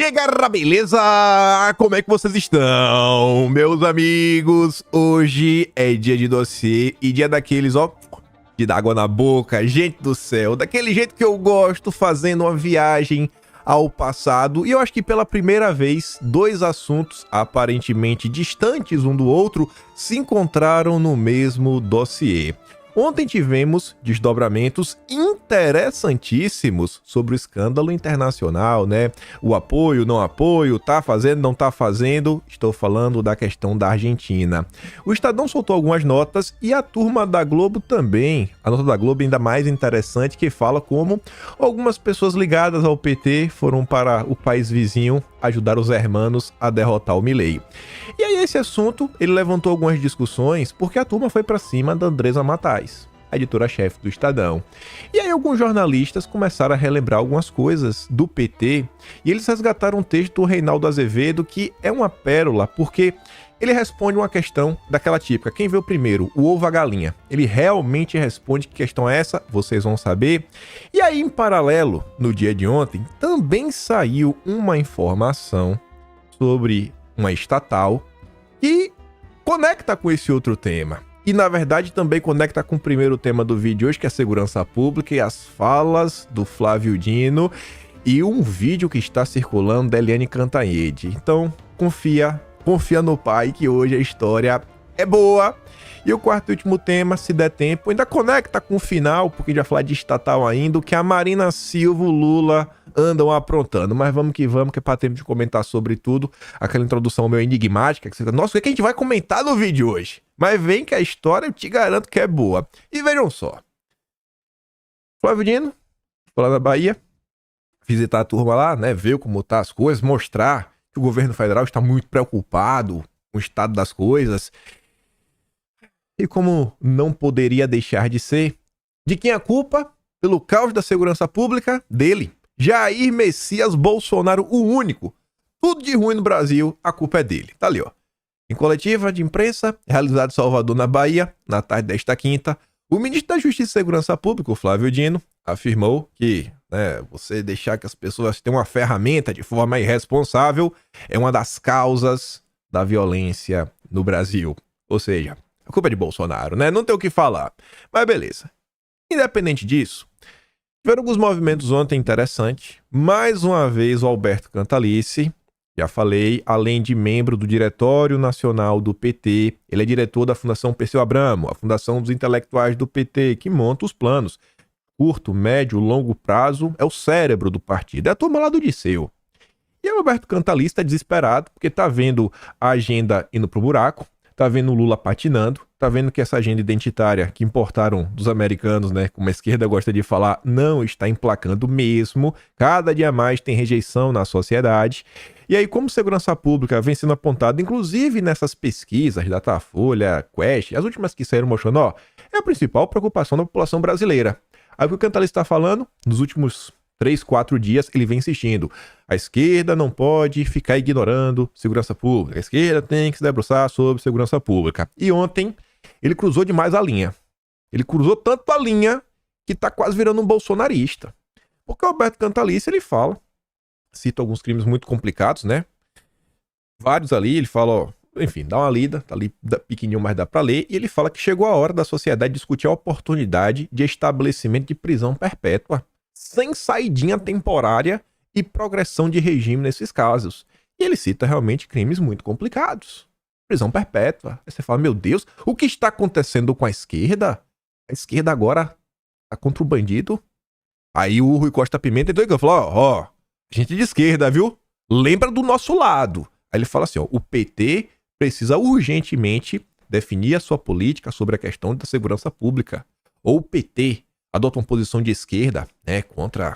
aí, galera, beleza? Como é que vocês estão, meus amigos? Hoje é dia de dossiê e dia daqueles, ó, de dar água na boca, gente do céu, daquele jeito que eu gosto, fazendo uma viagem ao passado. E eu acho que pela primeira vez, dois assuntos aparentemente distantes um do outro se encontraram no mesmo dossiê. Ontem tivemos desdobramentos interessantíssimos sobre o escândalo internacional, né? O apoio, não apoio, tá fazendo, não tá fazendo. Estou falando da questão da Argentina. O Estadão soltou algumas notas e a turma da Globo também. A nota da Globo ainda mais interessante, que fala como algumas pessoas ligadas ao PT foram para o país vizinho ajudar os hermanos a derrotar o Milei. E aí esse assunto, ele levantou algumas discussões porque a turma foi para cima da Andresa Matais, a editora-chefe do Estadão. E aí alguns jornalistas começaram a relembrar algumas coisas do PT e eles resgataram um texto do Reinaldo Azevedo que é uma pérola porque ele responde uma questão daquela típica: quem veio primeiro, o ovo ou a galinha? Ele realmente responde que questão é essa, vocês vão saber. E aí, em paralelo, no dia de ontem, também saiu uma informação sobre uma estatal que conecta com esse outro tema. E, na verdade, também conecta com o primeiro tema do vídeo de hoje, que é a segurança pública e as falas do Flávio Dino e um vídeo que está circulando da Eliane Cantanhede. Então, confia no pai que hoje a história é boa. E o quarto e último tema, se der tempo, ainda conecta com o final, porque a gente vai falar de estatal ainda, o que a Marina Silva e o Lula andam aprontando. Mas vamos que é para tempo de comentar sobre tudo. Aquela introdução meio enigmática, que você fica, nossa, o que a gente vai comentar no vídeo hoje? Mas vem que a história eu te garanto que é boa. E vejam só. Flávio Dino, lá na Bahia, visitar a turma lá, né, ver como tá as coisas, mostrar que o governo federal está muito preocupado com o estado das coisas. E como não poderia deixar de ser, de quem é a culpa pelo caos da segurança pública? Dele. Jair Messias Bolsonaro, o único. Tudo de ruim no Brasil, a culpa é dele. Tá ali, ó. Em coletiva de imprensa, realizada em Salvador, na Bahia, na tarde desta quinta, o ministro da Justiça e Segurança Pública, o Flávio Dino, afirmou que você deixar que as pessoas tenham uma ferramenta de forma irresponsável é uma das causas da violência no Brasil. Ou seja, a culpa é de Bolsonaro, né? Não tem o que falar. Mas beleza. Independente disso, tiveram alguns movimentos ontem interessantes. Mais uma vez o Alberto Cantalice, já falei, além de membro do Diretório Nacional do PT, ele é diretor da Fundação Perseu Abramo, a fundação dos intelectuais do PT, que monta os planos. Curto, médio, longo prazo, é o cérebro do partido, é a turma lá do Disseu. E o Alberto Cantalice está desesperado, porque tá vendo a agenda indo pro buraco, tá vendo o Lula patinando, tá vendo que essa agenda identitária que importaram dos americanos, né, como a esquerda gosta de falar, não está emplacando mesmo, cada dia mais tem rejeição na sociedade. E aí, como segurança pública vem sendo apontada, inclusive nessas pesquisas, Datafolha, Quest, as últimas que saíram mostrando, ó, é a principal preocupação da população brasileira. Aí o que o Cantalice está falando, nos últimos 3, 4 dias, ele vem insistindo. A esquerda não pode ficar ignorando segurança pública. A esquerda tem que se debruçar sobre segurança pública. E ontem, ele cruzou demais a linha. Ele cruzou tanto a linha que tá quase virando um bolsonarista. Porque o Alberto Cantalice, ele fala, cita alguns crimes muito complicados, né? Vários ali, ele fala, ó, enfim, dá uma lida, tá ali pequenininho, mas dá pra ler, e ele fala que chegou a hora da sociedade discutir a oportunidade de estabelecimento de prisão perpétua, sem saidinha temporária e progressão de regime nesses casos. E ele cita realmente crimes muito complicados. Prisão perpétua. Aí você fala, meu Deus, o que está acontecendo com a esquerda? A esquerda agora tá contra o bandido? Aí o Rui Costa Pimenta entrou e falou, ó, gente de esquerda, viu? Lembra do nosso lado. Aí ele fala assim, ó, o PT precisa urgentemente definir a sua política sobre a questão da segurança pública. Ou o PT adota uma posição de esquerda, né, contra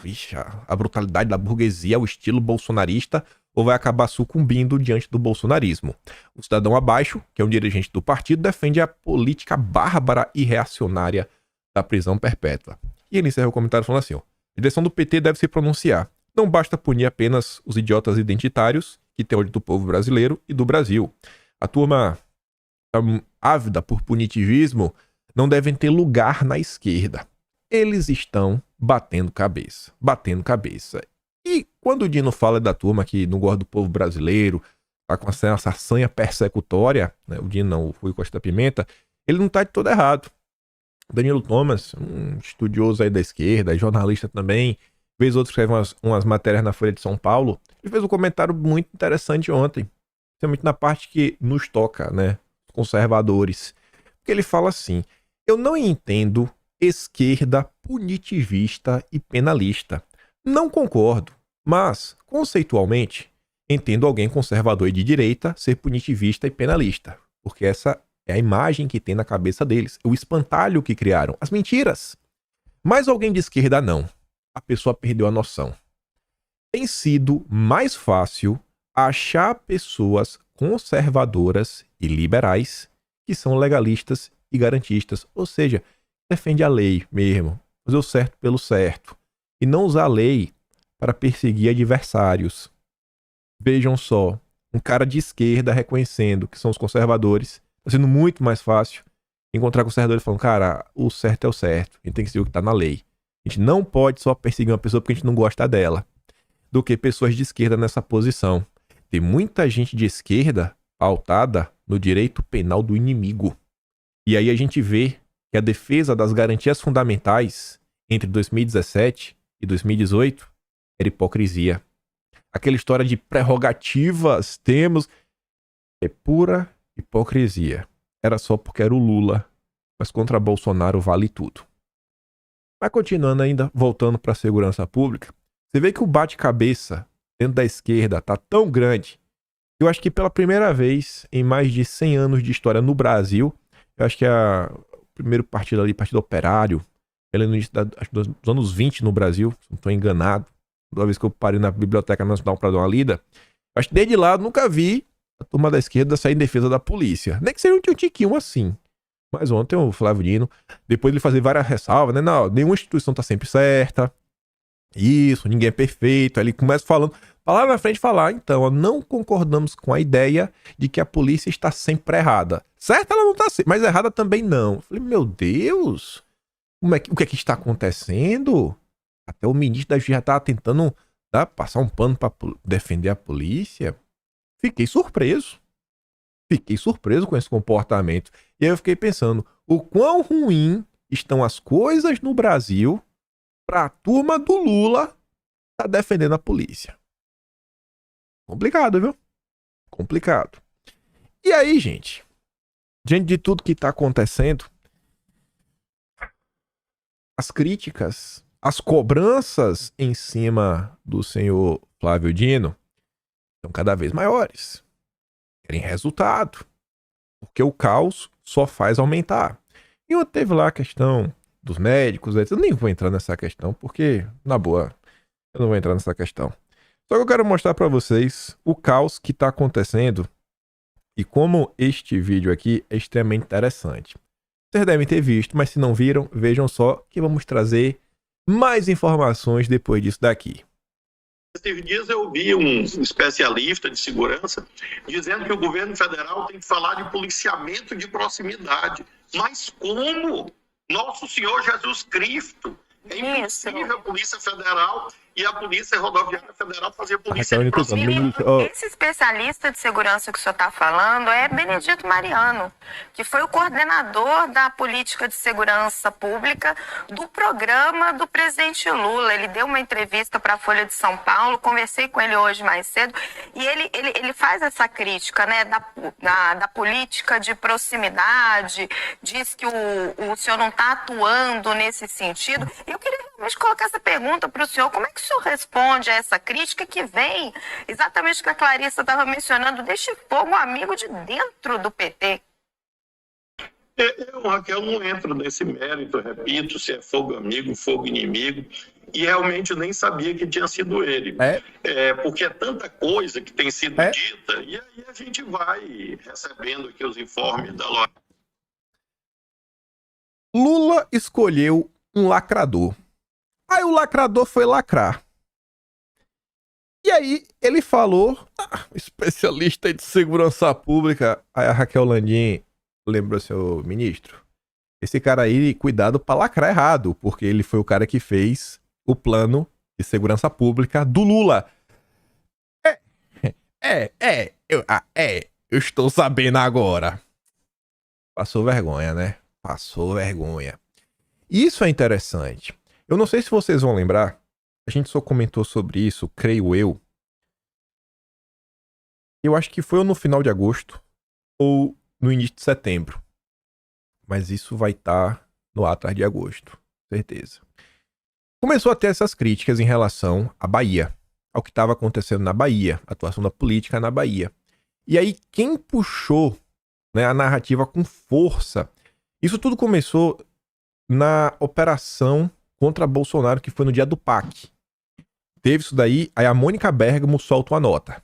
a brutalidade da burguesia, o estilo bolsonarista, ou vai acabar sucumbindo diante do bolsonarismo. O cidadão abaixo, que é um dirigente do partido, defende a política bárbara e reacionária da prisão perpétua. E ele encerra o comentário falando assim, ó, a direção do PT deve se pronunciar. Não basta punir apenas os idiotas identitários que tem ódio do povo brasileiro e do Brasil. A turma ávida por punitivismo não devem ter lugar na esquerda. Eles estão batendo cabeça. E quando o Dino fala da turma que não gosta do povo brasileiro, tá com essa sanha persecutória, né? O Dino não, o Rui Costa da Pimenta, ele não tá de todo errado. Danilo Thomas, um estudioso aí da esquerda, jornalista também, vez outro escreve umas matérias na Folha de São Paulo, ele fez um comentário muito interessante ontem, principalmente na parte que nos toca, né, conservadores, porque ele fala assim: eu não entendo esquerda punitivista e penalista. Não concordo, mas, conceitualmente, entendo alguém conservador e de direita ser punitivista e penalista, porque essa é a imagem que tem na cabeça deles, o espantalho que criaram, as mentiras. Mas alguém de esquerda não. A pessoa perdeu a noção. Tem sido mais fácil achar pessoas conservadoras e liberais que são legalistas e garantistas, ou seja, defende a lei mesmo, fazer o certo pelo certo, e não usar a lei para perseguir adversários. Vejam só, um cara de esquerda reconhecendo que são os conservadores, está sendo muito mais fácil encontrar conservadores falando: cara, o certo é o certo, a gente tem que seguir o que está na lei. A gente não pode só perseguir uma pessoa porque a gente não gosta dela, do que pessoas de esquerda nessa posição. Tem muita gente de esquerda pautada no direito penal do inimigo. E aí a gente vê que a defesa das garantias fundamentais entre 2017 e 2018 era hipocrisia. Aquela história de prerrogativas temos é pura hipocrisia. Era só porque era o Lula, mas contra Bolsonaro vale tudo. Mas continuando ainda, voltando para a segurança pública, você vê que o bate-cabeça dentro da esquerda tá tão grande. Eu acho que pela primeira vez em mais de 100 anos de história no Brasil, eu acho que o primeiro partido ali, Partido Operário, ele no início dos anos 20 no Brasil, se não estou enganado, toda vez que eu parei na Biblioteca Nacional para dar uma lida, acho que desde lá eu nunca vi a turma da esquerda sair em defesa da polícia. Nem que seja um tiquinho assim. Mas ontem o Flávio Dino, depois de ele fazer várias ressalvas, né? Não, nenhuma instituição tá sempre certa. Isso, ninguém é perfeito. Aí ele começa falando, lá na frente falar: então, não concordamos com a ideia de que a polícia está sempre errada. Certa ela não tá sempre, mas errada também não. Eu falei: meu Deus, o que é que está acontecendo? Até o ministro da Justiça já tá tentando passar um pano para defender a polícia. Fiquei surpreso com esse comportamento. E aí eu fiquei pensando, o quão ruim estão as coisas no Brasil para a turma do Lula tá defendendo a polícia. Complicado, viu? Complicado. E aí, gente, diante de tudo que tá acontecendo, as críticas, as cobranças em cima do senhor Flávio Dino são cada vez maiores. Querem resultado, porque o caos só faz aumentar. E teve lá a questão dos médicos, eu nem vou entrar nessa questão, porque, na boa, eu não vou entrar nessa questão. Só que eu quero mostrar para vocês o caos que está acontecendo e como este vídeo aqui é extremamente interessante. Vocês devem ter visto, mas se não viram, vejam só que vamos trazer mais informações depois disso daqui. Esses dias eu vi um especialista de segurança dizendo que o governo federal tem que falar de policiamento de proximidade. Mas como? Nosso Senhor Jesus Cristo. É impossível a Polícia Federal e a Polícia Rodoviária Federal fazer polícia de proximidade. Esse especialista de segurança que o senhor está falando é Benedito Mariano, que foi o coordenador da política de segurança pública do programa do presidente Lula. Ele deu uma entrevista para a Folha de São Paulo, conversei com ele hoje mais cedo, e ele faz essa crítica, né, da política de proximidade, diz que o senhor não está atuando nesse sentido. Eu queria realmente colocar essa pergunta para o senhor: como é que o senhor responde a essa crítica que vem exatamente o que a Clarissa estava mencionando, deste fogo amigo de dentro do PT? Eu, Raquel, não entro nesse mérito, repito, se é fogo amigo, fogo inimigo, e realmente nem sabia que tinha sido ele. Porque é tanta coisa que tem sido dita, e aí a gente vai recebendo aqui os informes da loja. Lula escolheu um lacrador. Aí o lacrador foi lacrar. E aí ele falou, especialista de segurança pública. Aí a Raquel Landim lembrou, seu ministro, esse cara aí, cuidado pra lacrar errado, porque ele foi o cara que fez o plano de Segurança Pública do Lula. Eu estou sabendo agora. Passou vergonha, né? Passou vergonha. Isso é interessante. Eu não sei se vocês vão lembrar, a gente só comentou sobre isso, creio eu. Eu acho que foi ou no final de agosto ou no início de setembro. Mas isso vai estar no atrás de agosto, certeza. Começou a ter essas críticas em relação à Bahia, ao que estava acontecendo na Bahia, a atuação da política na Bahia. E aí, quem puxou, né, a narrativa com força, isso tudo começou na operação contra Bolsonaro, que foi no dia do PAC. Teve isso daí, aí a Mônica Bergamo solta uma nota.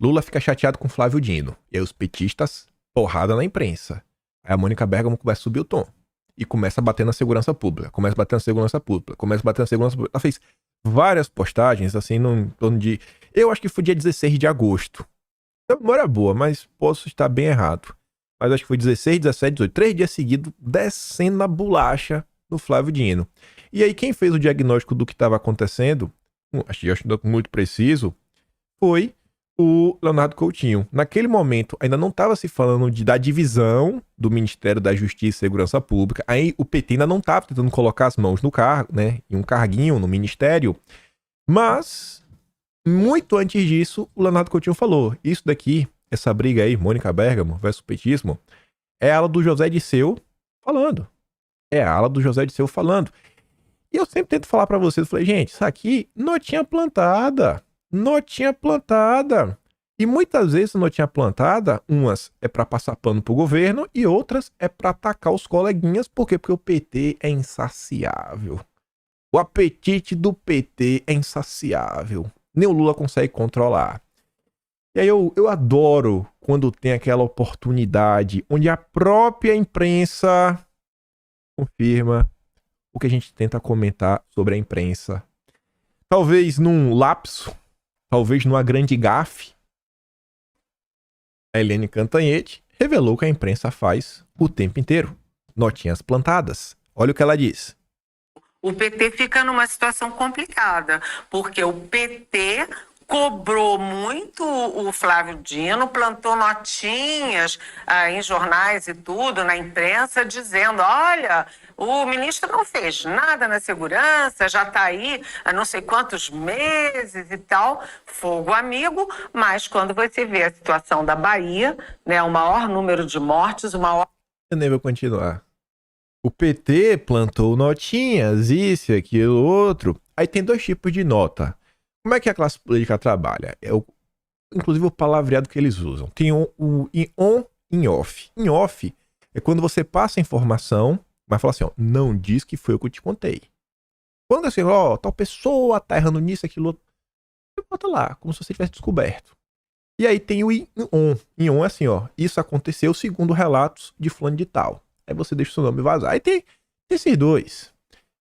Lula fica chateado com Flávio Dino. E aí os petistas, porrada na imprensa. Aí a Mônica Bergamo começa a subir o tom. E começa a bater na segurança pública. Ela fez várias postagens, assim, em torno de... Eu acho que foi dia 16 de agosto. A memória é boa, mas posso estar bem errado. Mas acho que foi 16, 17, 18. 3 dias seguidos, descendo na bolacha do Flávio Dino. E aí quem fez o diagnóstico do que estava acontecendo, acho que muito preciso, foi o Leonardo Coutinho. Naquele momento, ainda não estava se falando da divisão do Ministério da Justiça e Segurança Pública. Aí o PT ainda não estava tentando colocar as mãos no cargo, né? Em um carguinho no Ministério. Mas, muito antes disso, o Leonardo Coutinho falou: isso daqui, essa briga aí, Mônica Bergamo versus petismo, é a ala do José Dirceu falando. É a ala do José Dirceu falando. E eu sempre tento falar pra vocês, eu falei, gente, isso aqui, notinha plantada. Notinha plantada. E muitas vezes notinha plantada, umas é pra passar pano pro governo e outras é pra atacar os coleguinhas. Por quê? Porque o PT é insaciável. O apetite do PT é insaciável. Nem o Lula consegue controlar. E aí eu adoro quando tem aquela oportunidade onde a própria imprensa confirma o que a gente tenta comentar sobre a imprensa. Talvez num lapso, talvez numa grande gafe, a Helene Cantanhede revelou que a imprensa faz o tempo inteiro. Notinhas plantadas. Olha o que ela diz. O PT fica numa situação complicada, porque o PT cobrou muito o Flávio Dino, plantou notinhas em jornais e tudo, na imprensa, dizendo, olha, o ministro não fez nada na segurança, já está aí há não sei quantos meses e tal, fogo amigo, mas quando você vê a situação da Bahia, né, o maior número de mortes, o maior... Eu nem vou continuar. O PT plantou notinhas, isso, aquilo, outro. Aí tem dois tipos de nota. Como é que a classe política trabalha? Inclusive o palavreado que eles usam. Tem o in on e in off. In off é quando você passa a informação, mas fala assim, ó, não diz que foi o que eu te contei. Quando assim, ó, tal pessoa tá errando nisso, aquilo, você bota lá, como se você tivesse descoberto. E aí tem o in on. In on é assim, ó, isso aconteceu segundo relatos de fulano de tal. Aí você deixa o seu nome vazar. Aí tem esses dois.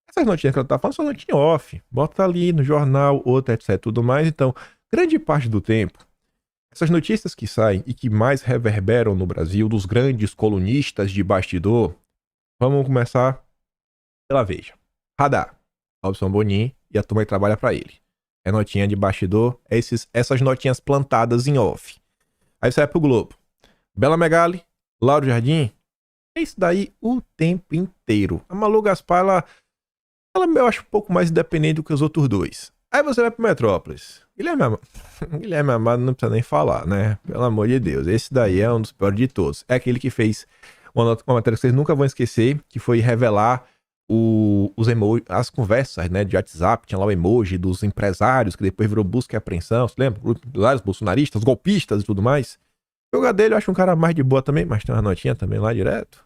Essas notinhas que ela tá falando são notinhas off. Bota ali no jornal, outra, etc, tudo mais. Então, grande parte do tempo, essas notícias que saem e que mais reverberam no Brasil, dos grandes colunistas de bastidor, vamos começar pela Veja. Radar, Robson Bonin e a turma que trabalha pra ele. É notinha de bastidor, essas notinhas plantadas em off. Aí você vai pro Globo. Bela Megali, Lauro Jardim, é isso daí o tempo inteiro. A Malu Gaspar, ela eu acho um pouco mais independente do que os outros dois. Aí você vai pro Metrópolis. Guilherme Amado não precisa nem falar, né? Pelo amor de Deus. Esse daí é um dos piores de todos. É aquele que fez uma matéria que vocês nunca vão esquecer, que foi revelar os emojis, as conversas, né, de WhatsApp. Tinha lá o emoji dos empresários, que depois virou busca e apreensão. Você lembra? Os bolsonaristas, golpistas e tudo mais. O jogo dele eu acho um cara mais de boa também, mas tem uma notinha também lá direto.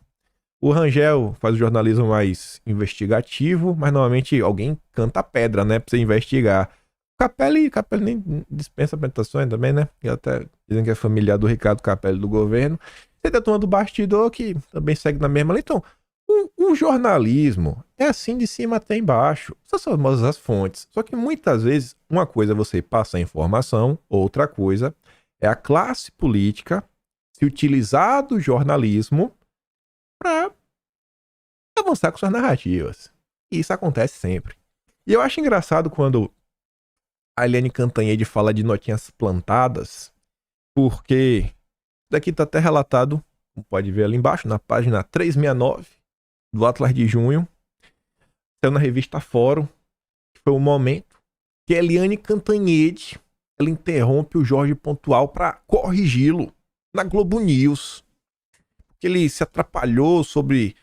O Rangel faz o jornalismo mais investigativo, mas normalmente alguém canta a pedra, né, pra você investigar. Capelli nem dispensa apresentações também, né? E até dizem que é familiar do Ricardo Capelli do governo. Você tem a turma do bastidor que também segue na mesma linha. Então, o jornalismo é assim de cima até embaixo. Essas são as fontes. Só que muitas vezes, uma coisa é você passar a informação, outra coisa é a classe política se utilizar do jornalismo para avançar com suas narrativas. E isso acontece sempre. E eu acho engraçado quando a Eliane Cantanhede fala de notinhas plantadas, porque isso daqui tá até relatado, como pode ver ali embaixo, na página 369 do Atlas de Junho, saiu na revista Fórum, que foi o momento que a Eliane Cantanhede ela interrompe o Jorge Pontual para corrigi-lo na Globo News. Porque ele se atrapalhou sobre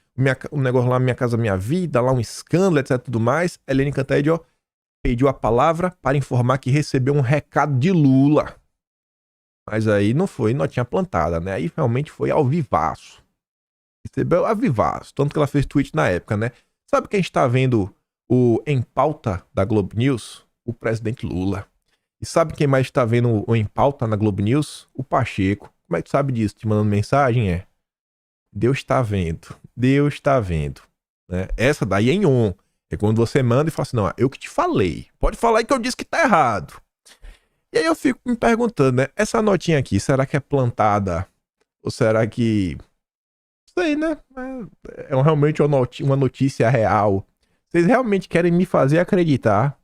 o negócio lá, Minha Casa Minha Vida, lá um escândalo, etc. tudo mais. A Eliane Cantanhede pediu a palavra para informar que recebeu um recado de Lula. Mas aí não foi notinha plantada, né? Aí realmente foi ao vivaço. Recebeu ao vivaço. Tanto que ela fez tweet na época, né? Sabe quem está vendo o Em Pauta da Globo News? O presidente Lula. E sabe quem mais está vendo o Em Pauta na Globo News? O Pacheco. Como é que tu sabe disso? Te mandando mensagem? Deus está vendo. Deus está vendo. Né? Essa daí é em on. É quando você manda e fala assim, não, eu que te falei. Pode falar aí que eu disse que tá errado. E aí eu fico me perguntando, né? Essa notinha aqui, será que é plantada? Ou será que... Não sei, né? É realmente uma notícia real. Vocês realmente querem me fazer acreditar?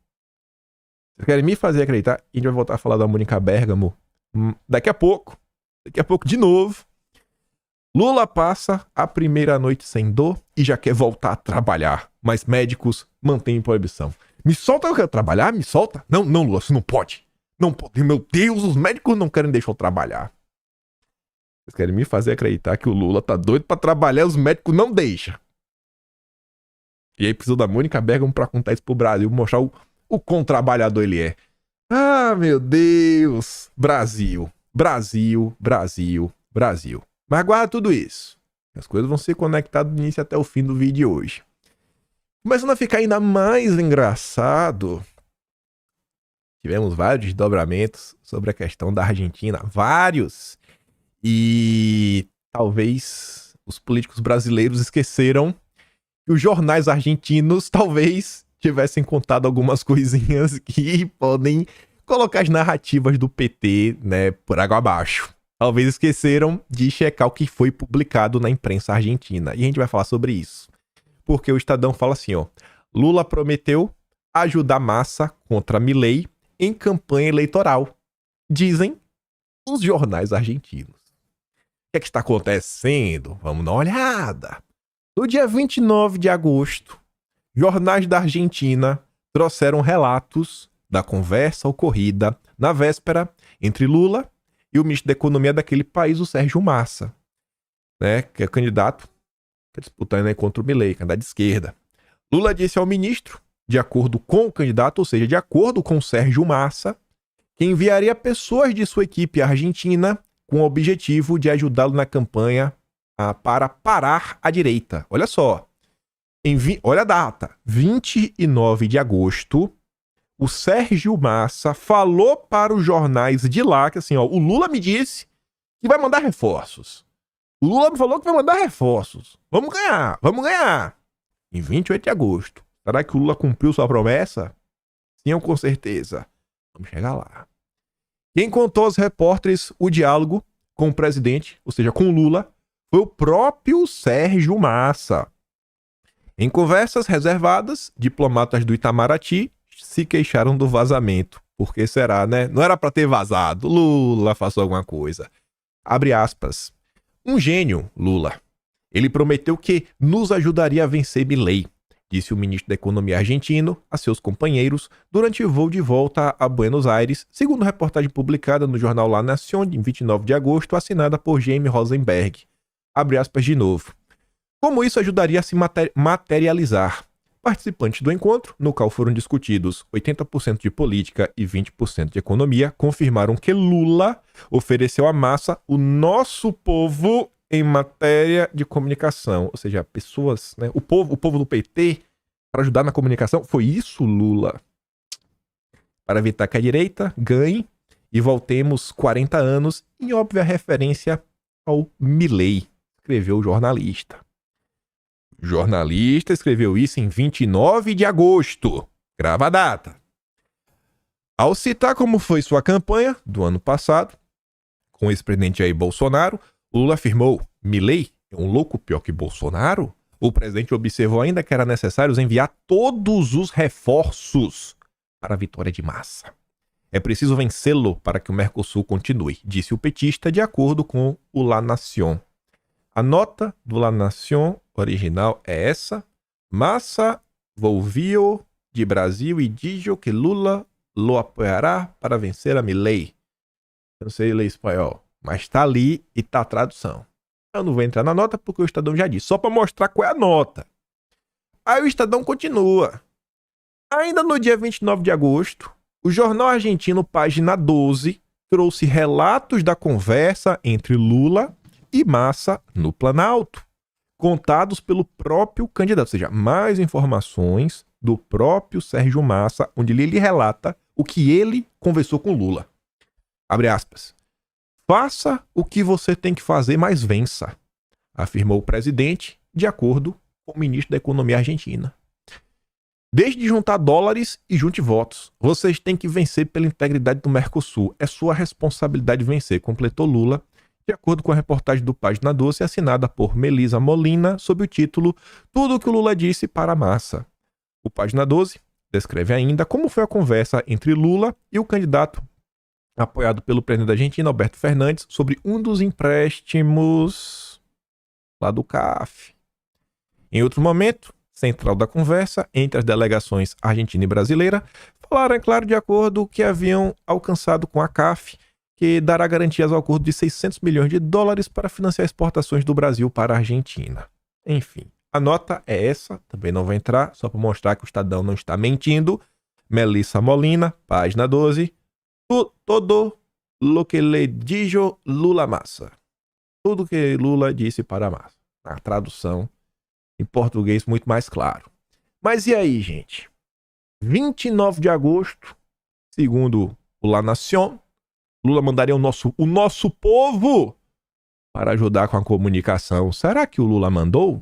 Vocês querem me fazer acreditar? E a gente vai voltar a falar da Mônica Bergamo daqui a pouco. Daqui a pouco de novo. Lula passa a primeira noite sem dor e já quer voltar a trabalhar. Mas médicos mantêm proibição. Me solta, eu quero trabalhar? Me solta? Não, Lula, você não pode. Não pode. Meu Deus, os médicos não querem deixar eu trabalhar. Vocês querem me fazer acreditar que o Lula tá doido pra trabalhar, os médicos não deixam. E aí precisou da Mônica Bergamo pra contar isso pro Brasil, mostrar o quão trabalhador ele é. Ah, meu Deus. Brasil. Mas guarda tudo isso. As coisas vão ser conectadas do início até o fim do vídeo de hoje. Começando a ficar ainda mais engraçado, tivemos vários desdobramentos sobre a questão da Argentina. Vários. E talvez os políticos brasileiros esqueceram que os jornais argentinos talvez tivessem contado algumas coisinhas que podem colocar as narrativas do PT, né, por água abaixo. Talvez esqueceram de checar o que foi publicado na imprensa argentina. E a gente vai falar sobre isso. Porque o Estadão fala assim, ó. Lula prometeu ajudar Massa contra Milei em campanha eleitoral. Dizem os jornais argentinos. O que é que está acontecendo? Vamos dar uma olhada. No dia 29 de agosto, jornais da Argentina trouxeram relatos da conversa ocorrida na véspera entre Lula e o ministro da Economia daquele país, o Sérgio Massa, né, que é candidato, está disputando aí contra o Milei, candidato de esquerda. Lula disse ao ministro, de acordo com o candidato, ou seja, de acordo com o Sérgio Massa, que enviaria pessoas de sua equipe argentina com o objetivo de ajudá-lo na campanha para parar a direita. Olha só, olha a data, 29 de agosto, o Sérgio Massa falou para os jornais de lá que assim, ó, o Lula me disse que vai mandar reforços. O Lula me falou que vai mandar reforços. Vamos ganhar. Em 28 de agosto. Será que o Lula cumpriu sua promessa? Sim, com certeza. Vamos chegar lá. Quem contou aos repórteres o diálogo com o presidente, ou seja, com o Lula, foi o próprio Sérgio Massa. Em conversas reservadas, diplomatas do Itamaraty se queixaram do vazamento. Por que será, né? Não era para ter vazado. Lula, faça alguma coisa. Abre aspas. Um gênio, Lula. Ele prometeu que nos ajudaria a vencer Milei, disse o ministro da Economia argentino a seus companheiros durante o voo de volta a Buenos Aires, segundo reportagem publicada no jornal La Nación em 29 de agosto, assinada por Jaime Rosenberg. Abre aspas de novo. Como isso ajudaria a se materializar? Participantes do encontro, no qual foram discutidos 80% de política e 20% de economia, confirmaram que Lula ofereceu à massa o nosso povo em matéria de comunicação. Ou seja, pessoas, né, o povo do PT, para ajudar na comunicação. Foi isso, Lula? Para evitar que a direita ganhe e voltemos 40 anos em óbvia referência ao Milei, escreveu o jornalista. O jornalista escreveu isso em 29 de agosto. Grava a data. Ao citar como foi sua campanha do ano passado, com o ex-presidente Jair Bolsonaro, Lula afirmou: Milei é um louco pior que Bolsonaro? O presidente observou ainda que era necessário enviar todos os reforços para a vitória de Massa. É preciso vencê-lo para que o Mercosul continue, disse o petista de acordo com o La Nación. A nota do La Nación original é essa. Massa volviu de Brasil e dijo que Lula lo apoiará para vencer a Milei. Eu não sei ler espanhol, mas tá ali e tá a tradução. Eu não vou entrar na nota porque o Estadão já disse, só para mostrar qual é a nota. Aí o Estadão continua. Ainda no dia 29 de agosto, o jornal argentino Página 12 trouxe relatos da conversa entre Lula e Massa no Planalto, contados pelo próprio candidato, ou seja, mais informações do próprio Sérgio Massa, onde ele relata o que ele conversou com Lula. Abre aspas. Faça o que você tem que fazer, mas vença, afirmou o presidente, de acordo com o ministro da Economia argentina. Desde juntar dólares e junte votos. Vocês têm que vencer pela integridade do Mercosul. É sua responsabilidade vencer, completou Lula, de acordo com a reportagem do Página 12, assinada por Melisa Molina, sob o título Tudo o que o Lula disse para a Massa. O Página 12 descreve ainda como foi a conversa entre Lula e o candidato apoiado pelo presidente da Argentina, Alberto Fernandes, sobre um dos empréstimos lá do CAF. Em outro momento, central da conversa entre as delegações argentina e brasileira, falaram, é claro, de acordo que haviam alcançado com a CAF, que dará garantias ao acordo de 600 milhões de dólares para financiar exportações do Brasil para a Argentina. Enfim, a nota é essa, também não vou entrar, só para mostrar que o Estadão não está mentindo. Melissa Molina, página 12. Todo lo que le dijo Lula Massa. Tudo que Lula disse para Massa. A tradução em português muito mais claro. Mas e aí, gente? 29 de agosto, segundo o La Nación, Lula mandaria o nosso povo para ajudar com a comunicação. Será que o Lula mandou?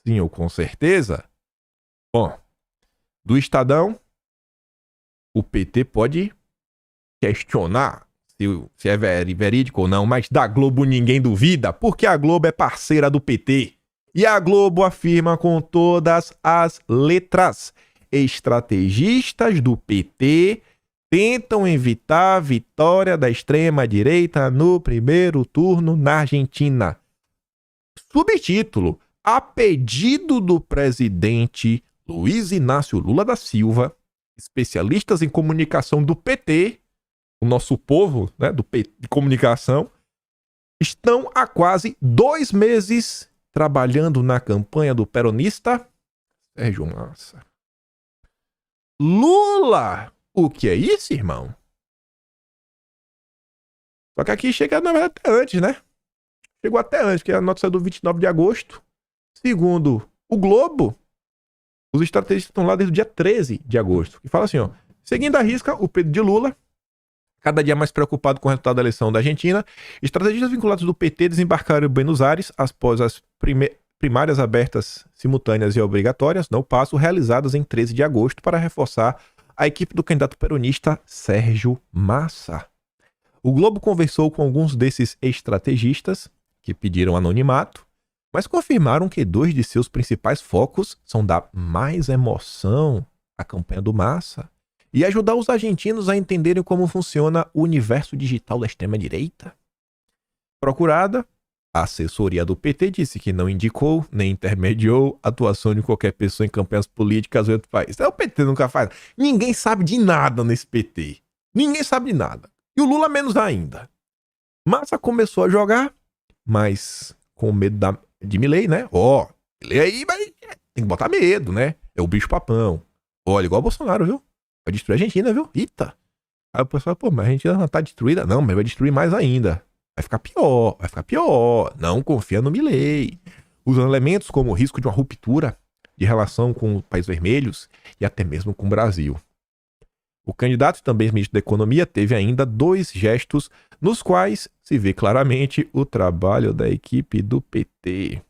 Sim, ou com certeza. Bom, do Estadão, o PT pode questionar se é verídico ou não, mas da Globo ninguém duvida, porque a Globo é parceira do PT. E a Globo afirma com todas as letras: estrategistas do PT tentam evitar a vitória da extrema-direita no primeiro turno na Argentina. Subtítulo: a pedido do presidente Luiz Inácio Lula da Silva, especialistas em comunicação do PT, o nosso povo, né, do PT de comunicação, estão há quase 2 meses trabalhando na campanha do peronista Sérgio Massa. Lula! O que é isso, irmão? Só que aqui chega, na verdade, até antes, né? Chegou até antes, porque a nota saiu do 29 de agosto. Segundo o Globo, os estrategistas estão lá desde o dia 13 de agosto. E fala assim, ó, seguindo a risca, o Pedro de Lula, cada dia mais preocupado com o resultado da eleição da Argentina, estrategistas vinculados do PT desembarcaram em Buenos Aires após as primárias abertas, simultâneas e obrigatórias, no passo, realizadas em 13 de agosto para reforçar a equipe do candidato peronista Sérgio Massa. O Globo conversou com alguns desses estrategistas, que pediram anonimato, mas confirmaram que 2 de seus principais focos são dar mais emoção à campanha do Massa e ajudar os argentinos a entenderem como funciona o universo digital da extrema-direita. Procurada, a assessoria do PT disse que não indicou nem intermediou a atuação de qualquer pessoa em campanhas políticas em outro país. O PT nunca faz. Ninguém sabe de nada nesse PT. Ninguém sabe de nada. E o Lula menos ainda. Massa começou a jogar, mas com medo de Milei, né? Milei aí vai, tem que botar medo, né? É o bicho papão. Olha, igual o Bolsonaro, viu? Vai destruir a Argentina, viu? Eita! Aí o pessoal, mas a Argentina não tá destruída. Não, mas vai destruir mais ainda. Vai ficar pior. Não confia no Milei. Usando elementos como o risco de uma ruptura de relação com os países vermelhos e até mesmo com o Brasil. O candidato, também ministro da Economia, teve ainda 2 gestos nos quais se vê claramente o trabalho da equipe do PT.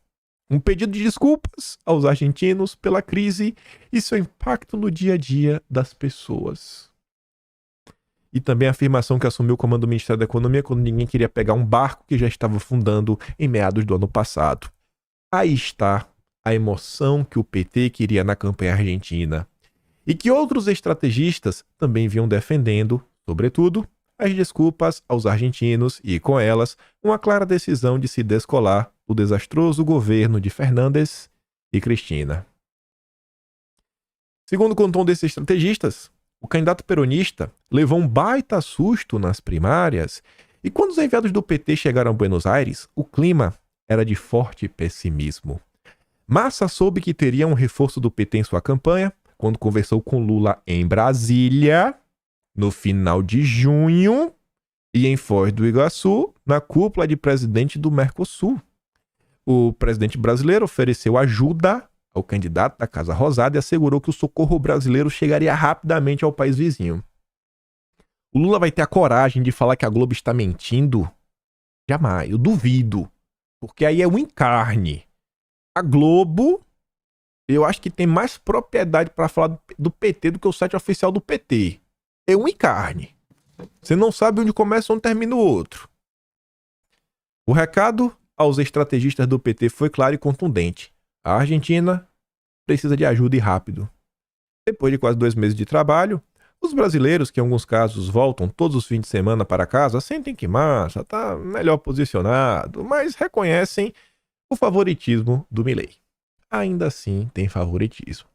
Um pedido de desculpas aos argentinos pela crise e seu impacto no dia a dia das pessoas. E também a afirmação que assumiu o comando do Ministério da Economia quando ninguém queria pegar um barco que já estava fundando em meados do ano passado. Aí está a emoção que o PT queria na campanha argentina e que outros estrategistas também vinham defendendo sobretudo, as desculpas aos argentinos e, com elas, uma clara decisão de se descolar do desastroso governo de Fernandes e Cristina. Segundo contou um desses estrategistas, o candidato peronista levou um baita susto nas primárias e quando os enviados do PT chegaram a Buenos Aires, o clima era de forte pessimismo. Massa soube que teria um reforço do PT em sua campanha quando conversou com Lula em Brasília, no final de junho, e em Foz do Iguaçu, na cúpula de presidente do Mercosul. O presidente brasileiro ofereceu ajuda ao candidato da Casa Rosada e assegurou que o socorro brasileiro chegaria rapidamente ao país vizinho. O Lula vai ter a coragem de falar que a Globo está mentindo? Jamais, eu duvido. Porque aí é um encarne. A Globo, eu acho que tem mais propriedade para falar do PT do que o site oficial do PT. É um encarne. Você não sabe onde começa e onde termina o outro. O recado aos estrategistas do PT foi claro e contundente. A Argentina precisa de ajuda e rápido. Depois de quase 2 meses de trabalho, os brasileiros, que em alguns casos voltam todos os fins de semana para casa, sentem que Massa está melhor posicionado, mas reconhecem o favoritismo do Milei. Ainda assim, tem favoritismo.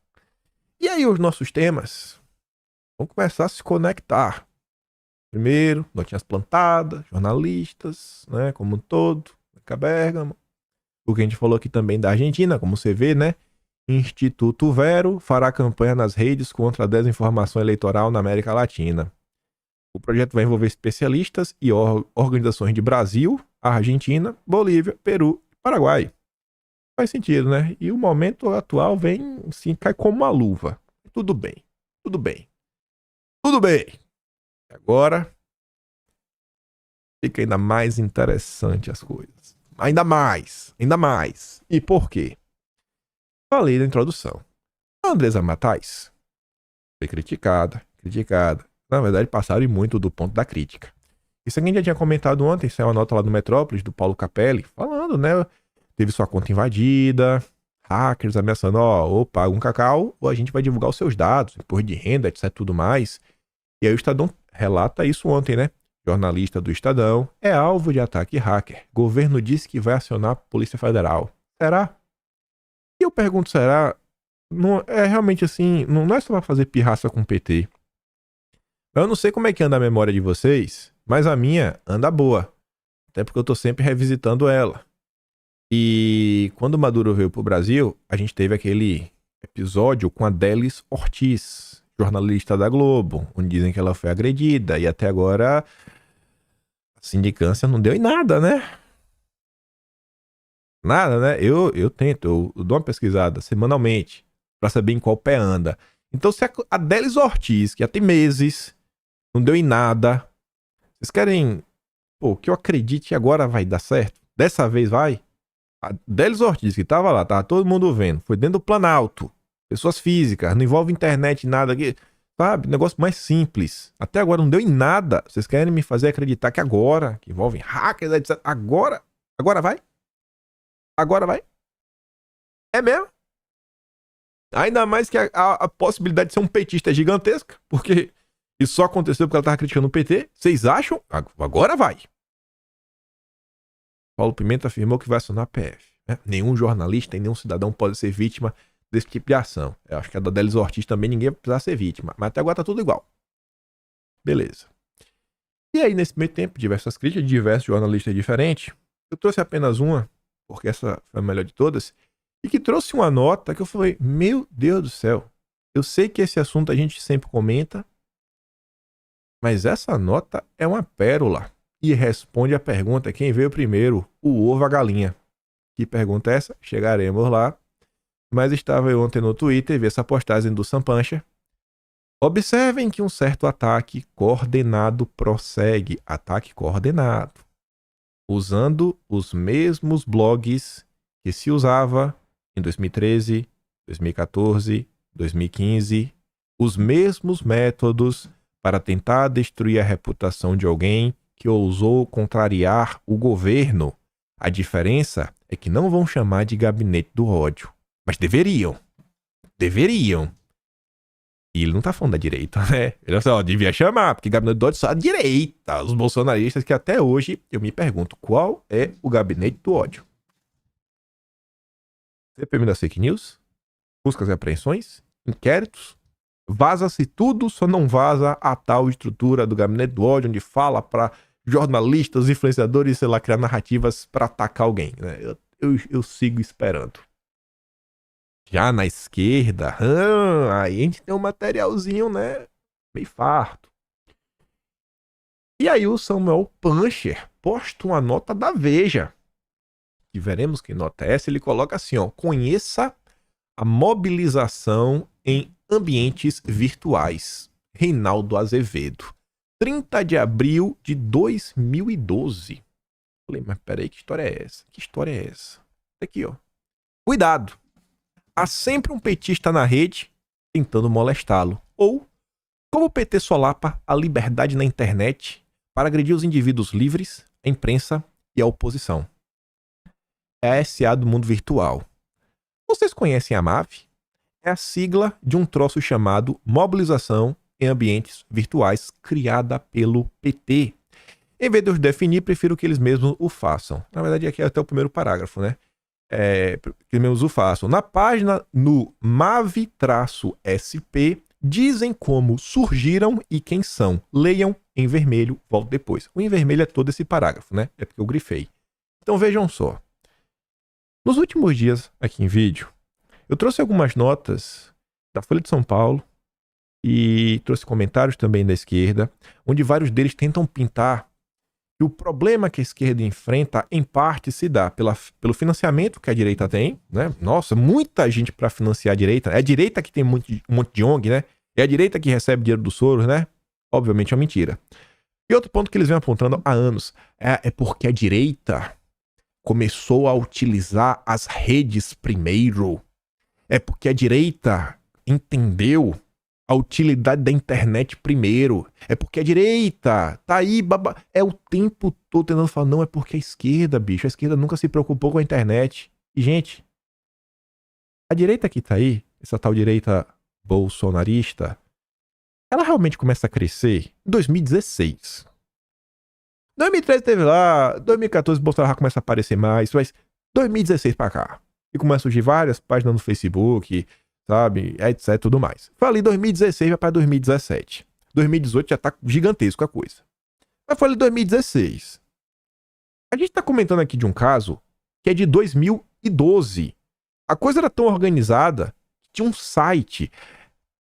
E aí os nossos temas vão começar a se conectar. Primeiro, notinhas plantadas, jornalistas, né, como um todo, Bergamo. O que a gente falou aqui também da Argentina, como você vê, né? Instituto Vero fará campanha nas redes contra a desinformação eleitoral na América Latina. O projeto vai envolver especialistas e organizações de Brasil, Argentina, Bolívia, Peru e Paraguai. Faz sentido, né? E o momento atual vem, assim, cai como uma luva. Tudo bem, tudo bem. Tudo bem! Agora fica ainda mais interessante as coisas. Ainda mais. E por quê? Falei na introdução. A Andresa Matais foi criticada. Na verdade, passaram muito do ponto da crítica. Isso aqui a gente já tinha comentado ontem, saiu uma nota lá do Metrópolis, do Paulo Capelli, falando, né? Teve sua conta invadida, hackers ameaçando, ou paga um cacau, ou a gente vai divulgar os seus dados, imposto de renda, etc, tudo mais. E aí o Estadão relata isso ontem, né? Jornalista do Estadão é alvo de ataque hacker. Governo disse que vai acionar a Polícia Federal. Será? E eu pergunto, será? Não é realmente assim, não é só pra fazer pirraça com o PT. Eu não sei como é que anda a memória de vocês, mas a minha anda boa. Até porque eu tô sempre revisitando ela. E quando o Maduro veio pro Brasil, a gente teve aquele episódio com a Delis Ortiz, jornalista da Globo, onde dizem que ela foi agredida e até agora a sindicância não deu em nada, né? Nada, né? Eu tento, eu dou uma pesquisada semanalmente pra saber em qual pé anda. Então se a Delis Ortiz, que já tem meses, não deu em nada, vocês querem que eu acredite agora vai dar certo? Dessa vez vai? A Delis Ortiz, que tava lá, tava todo mundo vendo, foi dentro do Planalto. Pessoas físicas, não envolve internet, nada aqui, sabe? Negócio mais simples. Até agora não deu em nada. Vocês querem me fazer acreditar que agora, que envolve hackers, etc. Agora vai? Agora vai? É mesmo? Ainda mais que a possibilidade de ser um petista é gigantesca, porque isso só aconteceu porque ela tava criticando o PT. Vocês acham? Agora vai. Paulo Pimenta afirmou que vai acionar a PF. Né? Nenhum jornalista e nenhum cidadão pode ser vítima desse tipo de ação. Eu acho que a da Delis Ortiz também ninguém vai precisar ser vítima. Mas até agora tá tudo igual. Beleza. E aí, nesse meio tempo, diversas críticas de diversos jornalistas diferentes. Eu trouxe apenas uma, porque essa foi a melhor de todas, e que trouxe uma nota que eu falei, meu Deus do céu, eu sei que esse assunto a gente sempre comenta, mas essa nota é uma pérola. E responde a pergunta quem veio primeiro, o ovo ou a galinha. Que pergunta é essa? Chegaremos lá. Mas estava eu ontem no Twitter e vi essa postagem do Sampancha. Observem que um certo ataque coordenado prossegue. Ataque coordenado. Usando os mesmos blogs que se usava em 2013, 2014, 2015. Os mesmos métodos para tentar destruir a reputação de alguém que ousou contrariar o governo. A diferença é que não vão chamar de gabinete do ódio. Mas deveriam. E ele não tá falando da direita, né? Ele só devia chamar, porque gabinete do ódio só a direita. Os bolsonaristas que até hoje eu me pergunto qual é o gabinete do ódio. CPMI das fake news, buscas e apreensões, inquéritos, vaza-se tudo, só não vaza a tal estrutura do gabinete do ódio, onde fala para jornalistas, influenciadores, sei lá, criar narrativas para atacar alguém, né? Eu sigo esperando. Já na esquerda, aí a gente tem um materialzinho, né, meio farto. E aí o Samuel Puncher posta uma nota da Veja, que veremos que nota é essa, ele coloca assim, ó: conheça a mobilização em ambientes virtuais. Reinaldo Azevedo. 30 de abril de 2012. Falei, mas peraí, que história é essa? Que história é essa? Aqui, ó. Cuidado. Há sempre um petista na rede tentando molestá-lo. Ou, como o PT solapa a liberdade na internet para agredir os indivíduos livres, a imprensa e a oposição. É a SA do mundo virtual. Vocês conhecem a MAV? É a sigla de um troço chamado Mobilização em Ambientes Virtuais, criada pelo PT. Em vez de eu definir, prefiro que eles mesmos o façam. Na verdade, aqui é até o primeiro parágrafo, né? Que eles mesmos o façam. Na página, no MAV-SP, dizem como surgiram e quem são. Leiam em vermelho, volto depois. O em vermelho é todo esse parágrafo, né? É porque eu grifei. Então vejam só. Nos últimos dias, aqui em vídeo, eu trouxe algumas notas da Folha de São Paulo e trouxe comentários também da esquerda, onde vários deles tentam pintar que o problema que a esquerda enfrenta, em parte, se dá pelo financiamento que a direita tem, né? Nossa, muita gente para financiar a direita. É a direita que tem um monte de ONG, né? É a direita que recebe dinheiro do Soros, né? Obviamente é uma mentira. E outro ponto que eles vêm apontando há anos é porque a direita começou a utilizar as redes primeiro. É porque a direita entendeu a utilidade da internet primeiro. É porque a direita tá aí, é o tempo todo tentando falar, não, é porque a esquerda, bicho, a esquerda nunca se preocupou com a internet. E, gente, a direita que tá aí, essa tal direita bolsonarista, ela realmente começa a crescer em 2016. 2013 teve lá, 2014 o Bolsonaro começa a aparecer mais, mas 2016 pra cá. E começa a surgir várias páginas no Facebook, sabe, etc, tudo mais. Foi ali 2016, vai pra 2017. 2018 já tá gigantesco a coisa. Mas foi ali 2016. A gente tá comentando aqui de um caso que é de 2012. A coisa era tão organizada que tinha um site.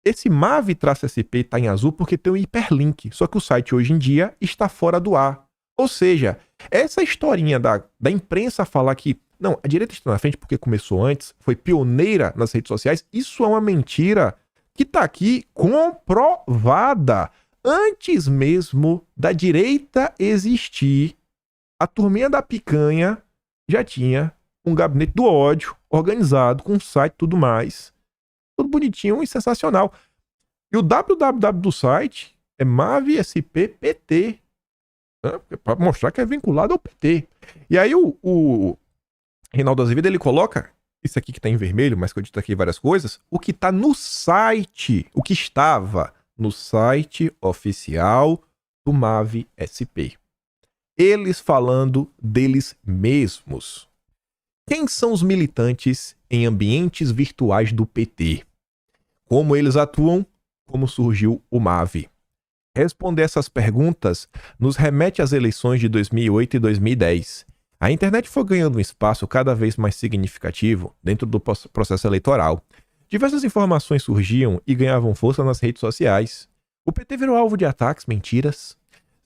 Esse MAV-SP tá em azul porque tem um hiperlink, só que o site hoje em dia está fora do ar. Ou seja, essa historinha da imprensa falar que não, a direita está na frente porque começou antes, foi pioneira nas redes sociais, isso é uma mentira que está aqui comprovada. Antes mesmo da direita existir, a turminha da picanha já tinha um gabinete do ódio organizado, com um site e tudo mais. Tudo bonitinho e sensacional. E o www do site é MAV-SP-PT. Para mostrar que é vinculado ao PT. E aí o Reinaldo Azevedo, ele coloca isso aqui que tá em vermelho, mas que eu dito aqui várias coisas, o que tá no site, o que estava no site oficial do MAV-SP. Eles falando deles mesmos. Quem são os militantes em ambientes virtuais do PT? Como eles atuam? Como surgiu o MAV? Responder essas perguntas nos remete às eleições de 2008 e 2010. A internet foi ganhando um espaço cada vez mais significativo dentro do processo eleitoral. Diversas informações surgiam e ganhavam força nas redes sociais. O PT virou alvo de ataques, mentiras,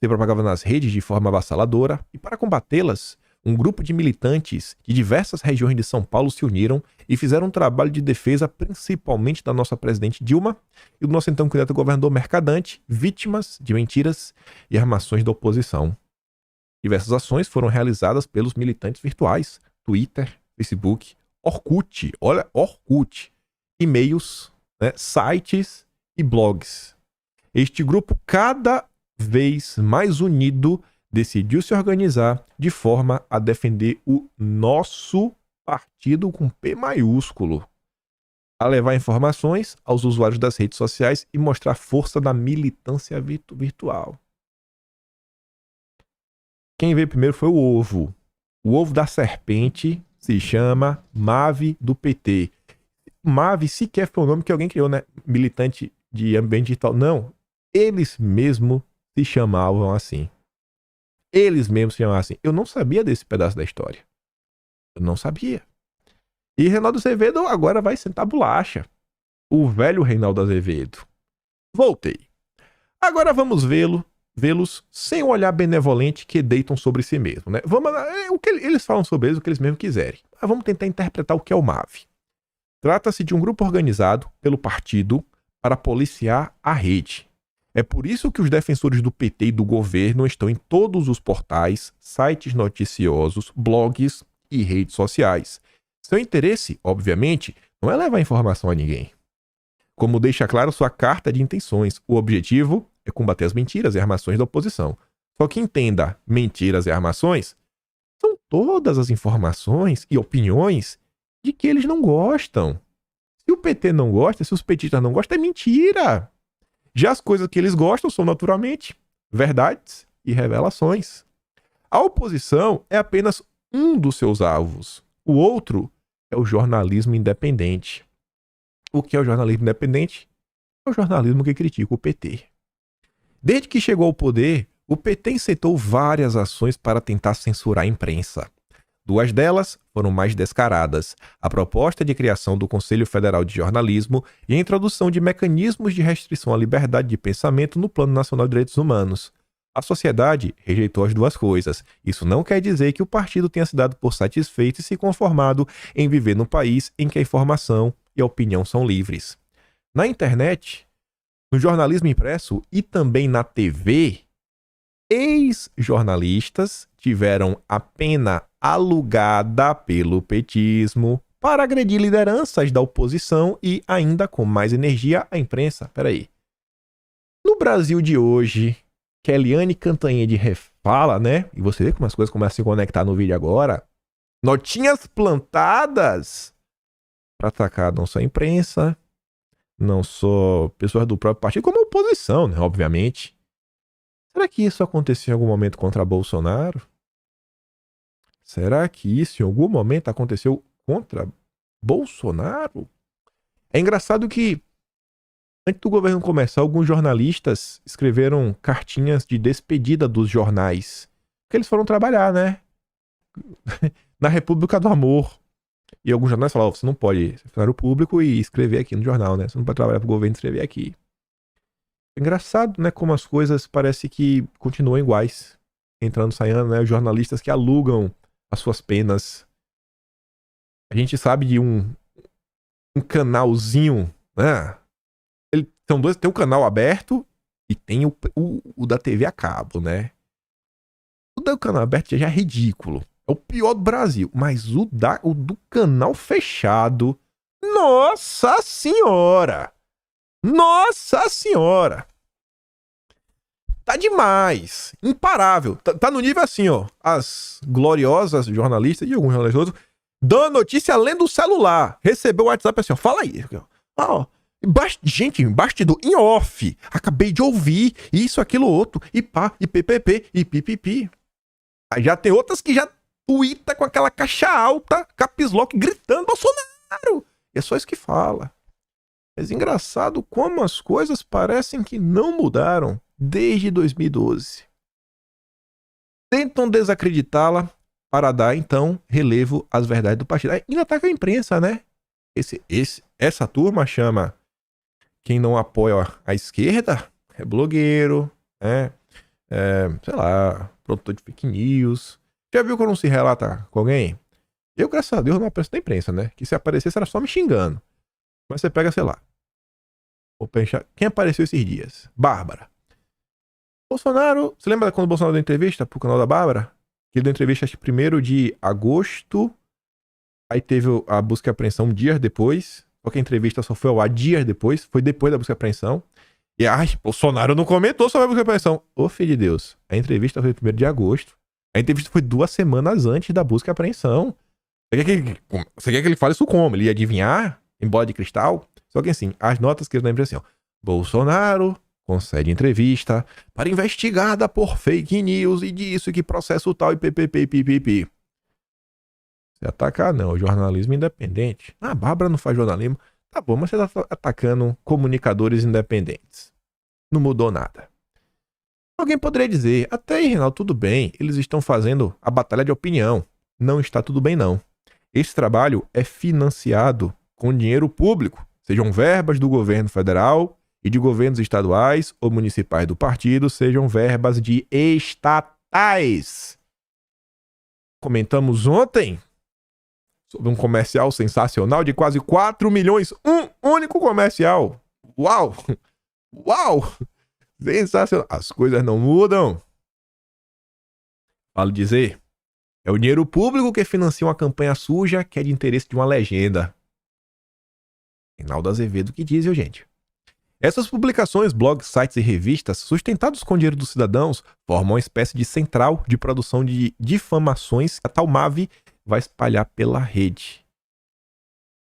se propagava nas redes de forma avassaladora e, para combatê-las, um grupo de militantes de diversas regiões de São Paulo se uniram e fizeram um trabalho de defesa principalmente da nossa presidente Dilma e do nosso então candidato governador Mercadante, vítimas de mentiras e armações da oposição. Diversas ações foram realizadas pelos militantes virtuais, Twitter, Facebook, Orkut, olha, Orkut, e-mails, né, sites e blogs. Este grupo, cada vez mais unido, decidiu se organizar de forma a defender o nosso partido com P maiúsculo. a levar informações aos usuários das redes sociais e mostrar a força da militância virtual. Quem veio primeiro foi o ovo. O ovo da serpente se chama MAV do PT. MAV sequer foi o nome que alguém criou, né? Militante de ambiente digital. Não. Eles mesmos se chamavam assim. Eles mesmos se chamavam assim. Eu não sabia desse pedaço da história. Eu não sabia. E Reinaldo Azevedo agora vai sentar bolacha. O velho Reinaldo Azevedo. Voltei. Agora vamos vê-los sem o olhar benevolente que deitam sobre si mesmo, né? O que eles falam sobre eles, o que eles mesmo quiserem. Mas vamos tentar interpretar o que é o MAV. Trata-se de um grupo organizado pelo partido para policiar a rede. É por isso que os defensores do PT e do governo estão em todos os portais, sites noticiosos, blogs e redes sociais. Seu interesse, obviamente, não é levar informação a ninguém. Como deixa claro sua carta de intenções, o objetivo é combater as mentiras e armações da oposição. Só que entenda, mentiras e armações são todas as informações e opiniões de que eles não gostam. Se o PT não gosta, se os petistas não gostam, é mentira. Já as coisas que eles gostam são naturalmente verdades e revelações. A oposição é apenas um dos seus alvos. O outro é o jornalismo independente. O que é o jornalismo independente? É o jornalismo que critica o PT. Desde que chegou ao poder, o PT incitou várias ações para tentar censurar a imprensa. Duas delas foram mais descaradas: a proposta de criação do Conselho Federal de Jornalismo e a introdução de mecanismos de restrição à liberdade de pensamento no Plano Nacional de Direitos Humanos. A sociedade rejeitou as duas coisas. Isso não quer dizer que o partido tenha se dado por satisfeito e se conformado em viver num país em que a informação e a opinião são livres. Na internet, no jornalismo impresso e também na TV, ex-jornalistas tiveram a pena alugada pelo petismo para agredir lideranças da oposição e, ainda com mais energia, a imprensa. Peraí. No Brasil de hoje, Kellyanne Cantanhede refala, né? E você vê como as coisas começam a se conectar no vídeo agora. Notinhas plantadas para atacar não só a imprensa, não só pessoas do próprio partido, como a oposição, né? Obviamente. Será que isso aconteceu em algum momento contra Bolsonaro? Será que isso em algum momento aconteceu contra Bolsonaro? É engraçado que, antes do governo começar, alguns jornalistas escreveram cartinhas de despedida dos jornais. Porque eles foram trabalhar, né? Na República do Amor. E alguns jornais falavam: você não pode ser funcionário público e escrever aqui no jornal, né? Você não pode trabalhar para o governo e escrever aqui. É engraçado, né? Como as coisas parece que continuam iguais. Entrando, saindo, né? Os jornalistas que alugam as suas penas. A gente sabe de um canalzinho, né? São dois, tem o canal aberto e tem o da TV a cabo, né? O do canal aberto já é ridículo. É o pior do Brasil. Mas o do canal fechado, nossa senhora! Nossa senhora! Tá demais. Imparável. Tá no nível assim, ó. As gloriosas jornalistas e alguns jornalistas outros dando notícia além do celular. Recebeu o WhatsApp assim, ó. Fala aí. Ó. Gente, bastidor em off. Acabei de ouvir isso, aquilo, outro. E pá, e ppp, e pipipi. Aí já tem outras que já tuita com aquela caixa alta, caps lock, gritando Bolsonaro. E é só isso que fala. Mas engraçado como as coisas parecem que não mudaram desde 2012. Tentam desacreditá-la para dar, então, relevo às verdades do partido. Ainda ataca a imprensa, né? Essa turma chama quem não apoia a esquerda é blogueiro, sei lá, produtor de fake news. Já viu quando se relata com alguém? Eu, graças a Deus, não apareço na imprensa, né? Que se aparecesse era só me xingando. Mas você pega, sei lá. Vou pensar, quem apareceu esses dias? Bárbara. Bolsonaro, você lembra quando o Bolsonaro deu entrevista pro canal da Bárbara? Que ele deu entrevista, acho que 1º de agosto. Aí teve a busca e apreensão dias depois. Só que a entrevista só foi ao ar dias depois. Foi depois da busca e apreensão. E, Bolsonaro não comentou sobre a busca e apreensão. Ô, filho de Deus. A entrevista foi 1º de agosto. A entrevista foi 2 semanas antes da busca e apreensão. Você quer que ele fale isso como? Ele ia adivinhar? em bola de cristal. Só que assim, as notas que eu lembro assim, ó. Bolsonaro concede entrevista para investigada por fake news e disso que processo tal e ppp. Se atacar, não. Jornalismo independente. Ah, a Bárbara não faz jornalismo. Tá bom, mas você tá atacando comunicadores independentes. Não mudou nada. Alguém poderia dizer, até aí, Reinaldo, tudo bem. Eles estão fazendo a batalha de opinião. Não está tudo bem, não. Esse trabalho é financiado com dinheiro público. Sejam verbas do governo federal e de governos estaduais ou municipais do partido, sejam verbas de estatais. Comentamos ontem sobre um comercial sensacional de quase 4 milhões. Um único comercial. Uau! Uau! Sensacional. As coisas não mudam. Vale dizer, é o dinheiro público que financia uma campanha suja que é de interesse de uma legenda. Reinaldo Azevedo que diz, viu, gente? Essas publicações, blogs, sites e revistas, sustentados com o dinheiro dos cidadãos, formam uma espécie de central de produção de difamações que a tal MAV vai espalhar pela rede.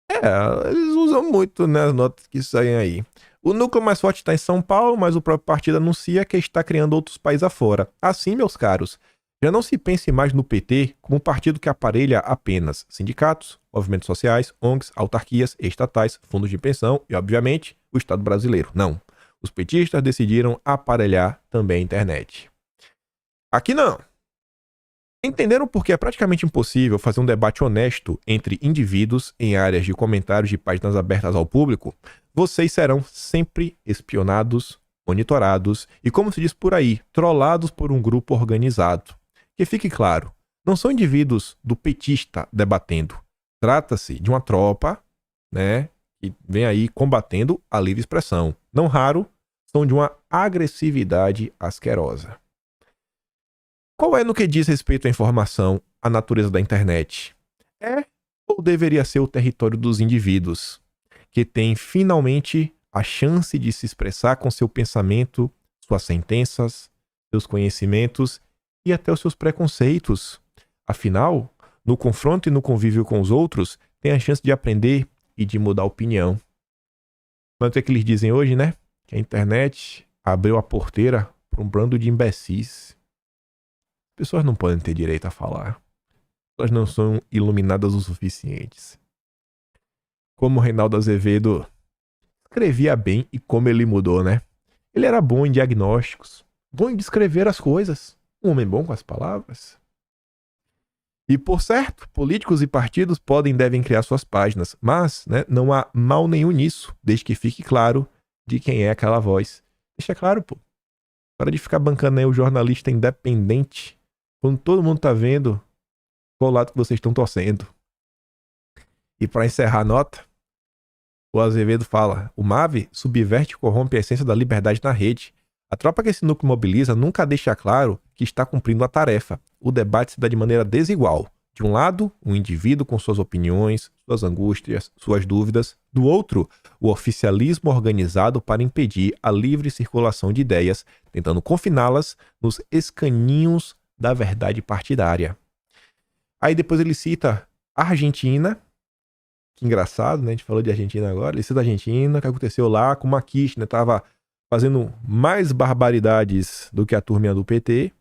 Eles usam muito, né, as notas que saem aí. O núcleo mais forte está em São Paulo, mas o próprio partido anuncia que está criando outros países afora. Assim, meus caros, já não se pense mais no PT como um partido que aparelha apenas sindicatos, movimentos sociais, ONGs, autarquias, estatais, fundos de pensão e, obviamente, o Estado brasileiro. Não. Os petistas decidiram aparelhar também a internet. Aqui não. Entenderam por que é praticamente impossível fazer um debate honesto entre indivíduos em áreas de comentários de páginas abertas ao público? Vocês serão sempre espionados, monitorados e, como se diz por aí, trollados por um grupo organizado. Que fique claro, não são indivíduos do petista debatendo. Trata-se de uma tropa, né, que vem aí combatendo a livre expressão. Não raro, são de uma agressividade asquerosa. Qual é no que diz respeito à informação, a natureza da internet? É ou deveria ser o território dos indivíduos, que têm finalmente a chance de se expressar com seu pensamento, suas sentenças, seus conhecimentos e até os seus preconceitos. Afinal, no confronto e no convívio com os outros, tem a chance de aprender e de mudar a opinião. Mas o que é que eles dizem hoje, né? Que a internet abriu a porteira para um bando de imbecis. As pessoas não podem ter direito a falar. Elas não são iluminadas o suficientes. Como o Reinaldo Azevedo escrevia bem e como ele mudou, né? Ele era bom em diagnósticos, bom em descrever as coisas. Um homem bom com as palavras. E, por certo, políticos e partidos podem e devem criar suas páginas, mas, né, não há mal nenhum nisso, desde que fique claro de quem é aquela voz. Deixa claro, pô. Para de ficar bancando aí o jornalista independente, quando todo mundo tá vendo qual lado que vocês estão torcendo. E para encerrar a nota, o Azevedo fala: o MAV subverte e corrompe a essência da liberdade na rede. A tropa que esse núcleo mobiliza nunca deixa claro que está cumprindo a tarefa. O debate se dá de maneira desigual. De um lado, um indivíduo com suas opiniões, suas angústias, suas dúvidas. Do outro, o oficialismo organizado para impedir a livre circulação de ideias, tentando confiná-las nos escaninhos da verdade partidária. Aí depois ele cita a Argentina. Que engraçado, né? A gente falou de Argentina agora. Ele cita a Argentina, que aconteceu lá com o Kirchner, né? Tava fazendo mais barbaridades do que a turminha do PT.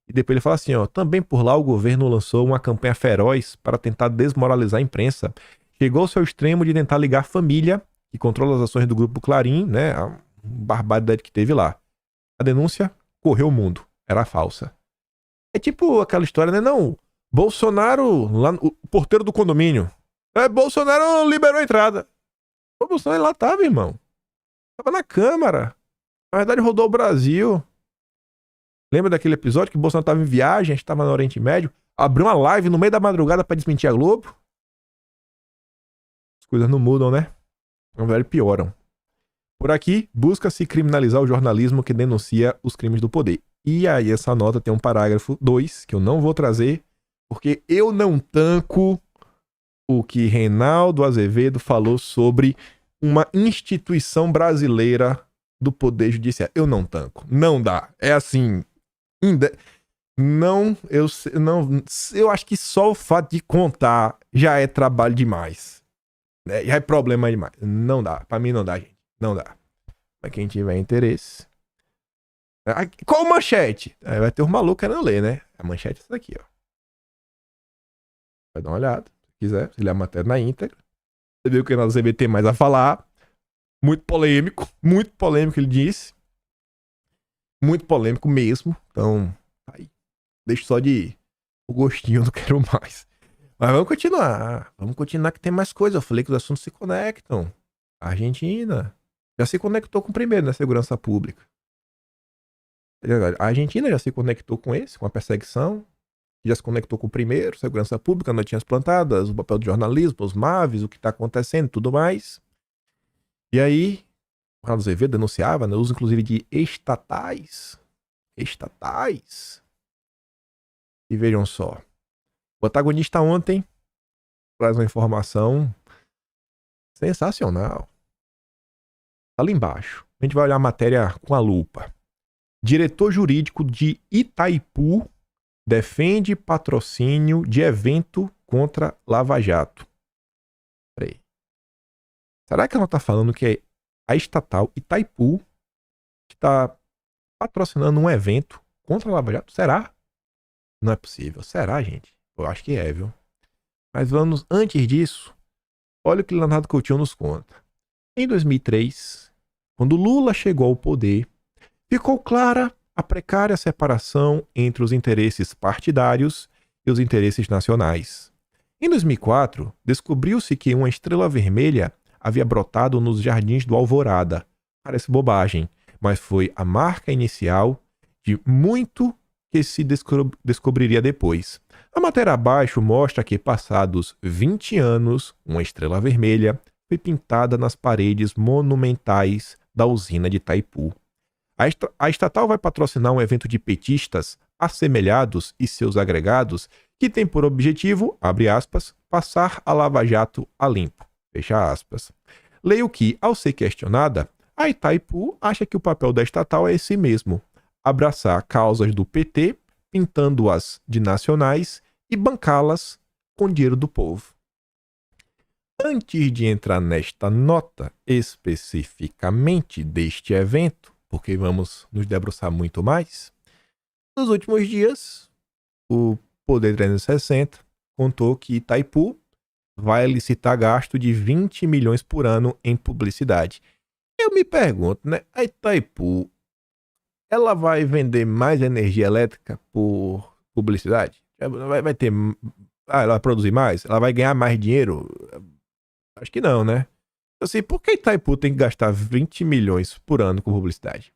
E depois ele fala assim, ó, também por lá o governo lançou uma campanha feroz para tentar desmoralizar a imprensa. Chegou-se ao extremo de tentar ligar a família, que controla as ações do Grupo Clarim, né? A barbaridade que teve lá. A denúncia correu o mundo. Era falsa. É tipo aquela história, né? Não, Bolsonaro, lá, o porteiro do condomínio. Bolsonaro liberou a entrada. O Bolsonaro lá tava, irmão. Tava na Câmara. Na verdade, rodou o Brasil. Lembra daquele episódio que o Bolsonaro tava em viagem, a gente tava no Oriente Médio, abriu uma live no meio da madrugada pra desmentir a Globo? As coisas não mudam, né? Na verdade, pioram. Por aqui, busca-se criminalizar o jornalismo que denuncia os crimes do poder. E aí, essa nota tem um parágrafo 2, que eu não vou trazer, porque eu não tanco o que Reinaldo Azevedo falou sobre uma instituição brasileira do Poder Judiciário. Eu não tanco. Não dá. É assim... Não, eu acho que só o fato de contar já é trabalho demais. Já é problema demais. Não dá. Pra mim não dá, gente. Não dá. Pra quem tiver interesse. Qual manchete? Vai ter um maluco querendo ler, né? A manchete é essa daqui, ó. Vai dar uma olhada. Se quiser, se ler a matéria na íntegra. Você viu que o Reinaldo Azevedo tem mais a falar. Muito polêmico ele disse. Muito polêmico mesmo. Então, aí. Deixa só de o gostinho, não quero mais. Mas vamos continuar. Vamos continuar que tem mais coisa. Eu falei que os assuntos se conectam. A Argentina já se conectou com o primeiro, né? Segurança pública. A Argentina já se conectou com esse, com a perseguição. Já se conectou com o primeiro, segurança pública, notinhas plantadas, o papel do jornalismo, os MAVs, o que está acontecendo e tudo mais. E aí, o Reinaldo Azevedo denunciava, né, o uso inclusive de estatais. E vejam só. O protagonista ontem traz uma informação sensacional. Tá ali embaixo. A gente vai olhar a matéria com a lupa. Diretor jurídico de Itaipu defende patrocínio de evento contra Lava Jato. Peraí. Será que ela tá falando que é a estatal Itaipu que tá patrocinando um evento contra a Lava Jato? Será? Não é possível. Será, gente? Eu acho que é, viu? Mas vamos, antes disso, olha o que Leonardo Coutinho nos conta. Em 2003, quando Lula chegou ao poder, ficou clara a precária separação entre os interesses partidários e os interesses nacionais. Em 2004, descobriu-se que uma estrela vermelha havia brotado nos jardins do Alvorada. Parece bobagem, mas foi a marca inicial de muito que se descobriria depois. A matéria abaixo mostra que, passados 20 anos, uma estrela vermelha foi pintada nas paredes monumentais da usina de Itaipu. A estatal vai patrocinar um evento de petistas assemelhados e seus agregados que tem por objetivo, abre aspas, passar a Lava Jato a limpo, fecha aspas. Leio que, ao ser questionada, a Itaipu acha que o papel da estatal é esse mesmo, abraçar causas do PT, pintando-as de nacionais e bancá-las com dinheiro do povo. Antes de entrar nesta nota especificamente deste evento, porque vamos nos debruçar muito mais, nos últimos dias, o Poder 360 contou que Itaipu vai licitar gasto de 20 milhões por ano em publicidade. Eu me pergunto, né? A Itaipu, ela vai vender mais energia elétrica por publicidade? Vai ter... ela vai produzir mais? Ela vai ganhar mais dinheiro? Acho que não, né? Assim, por que Itaipu tem que gastar 20 milhões por ano com publicidade?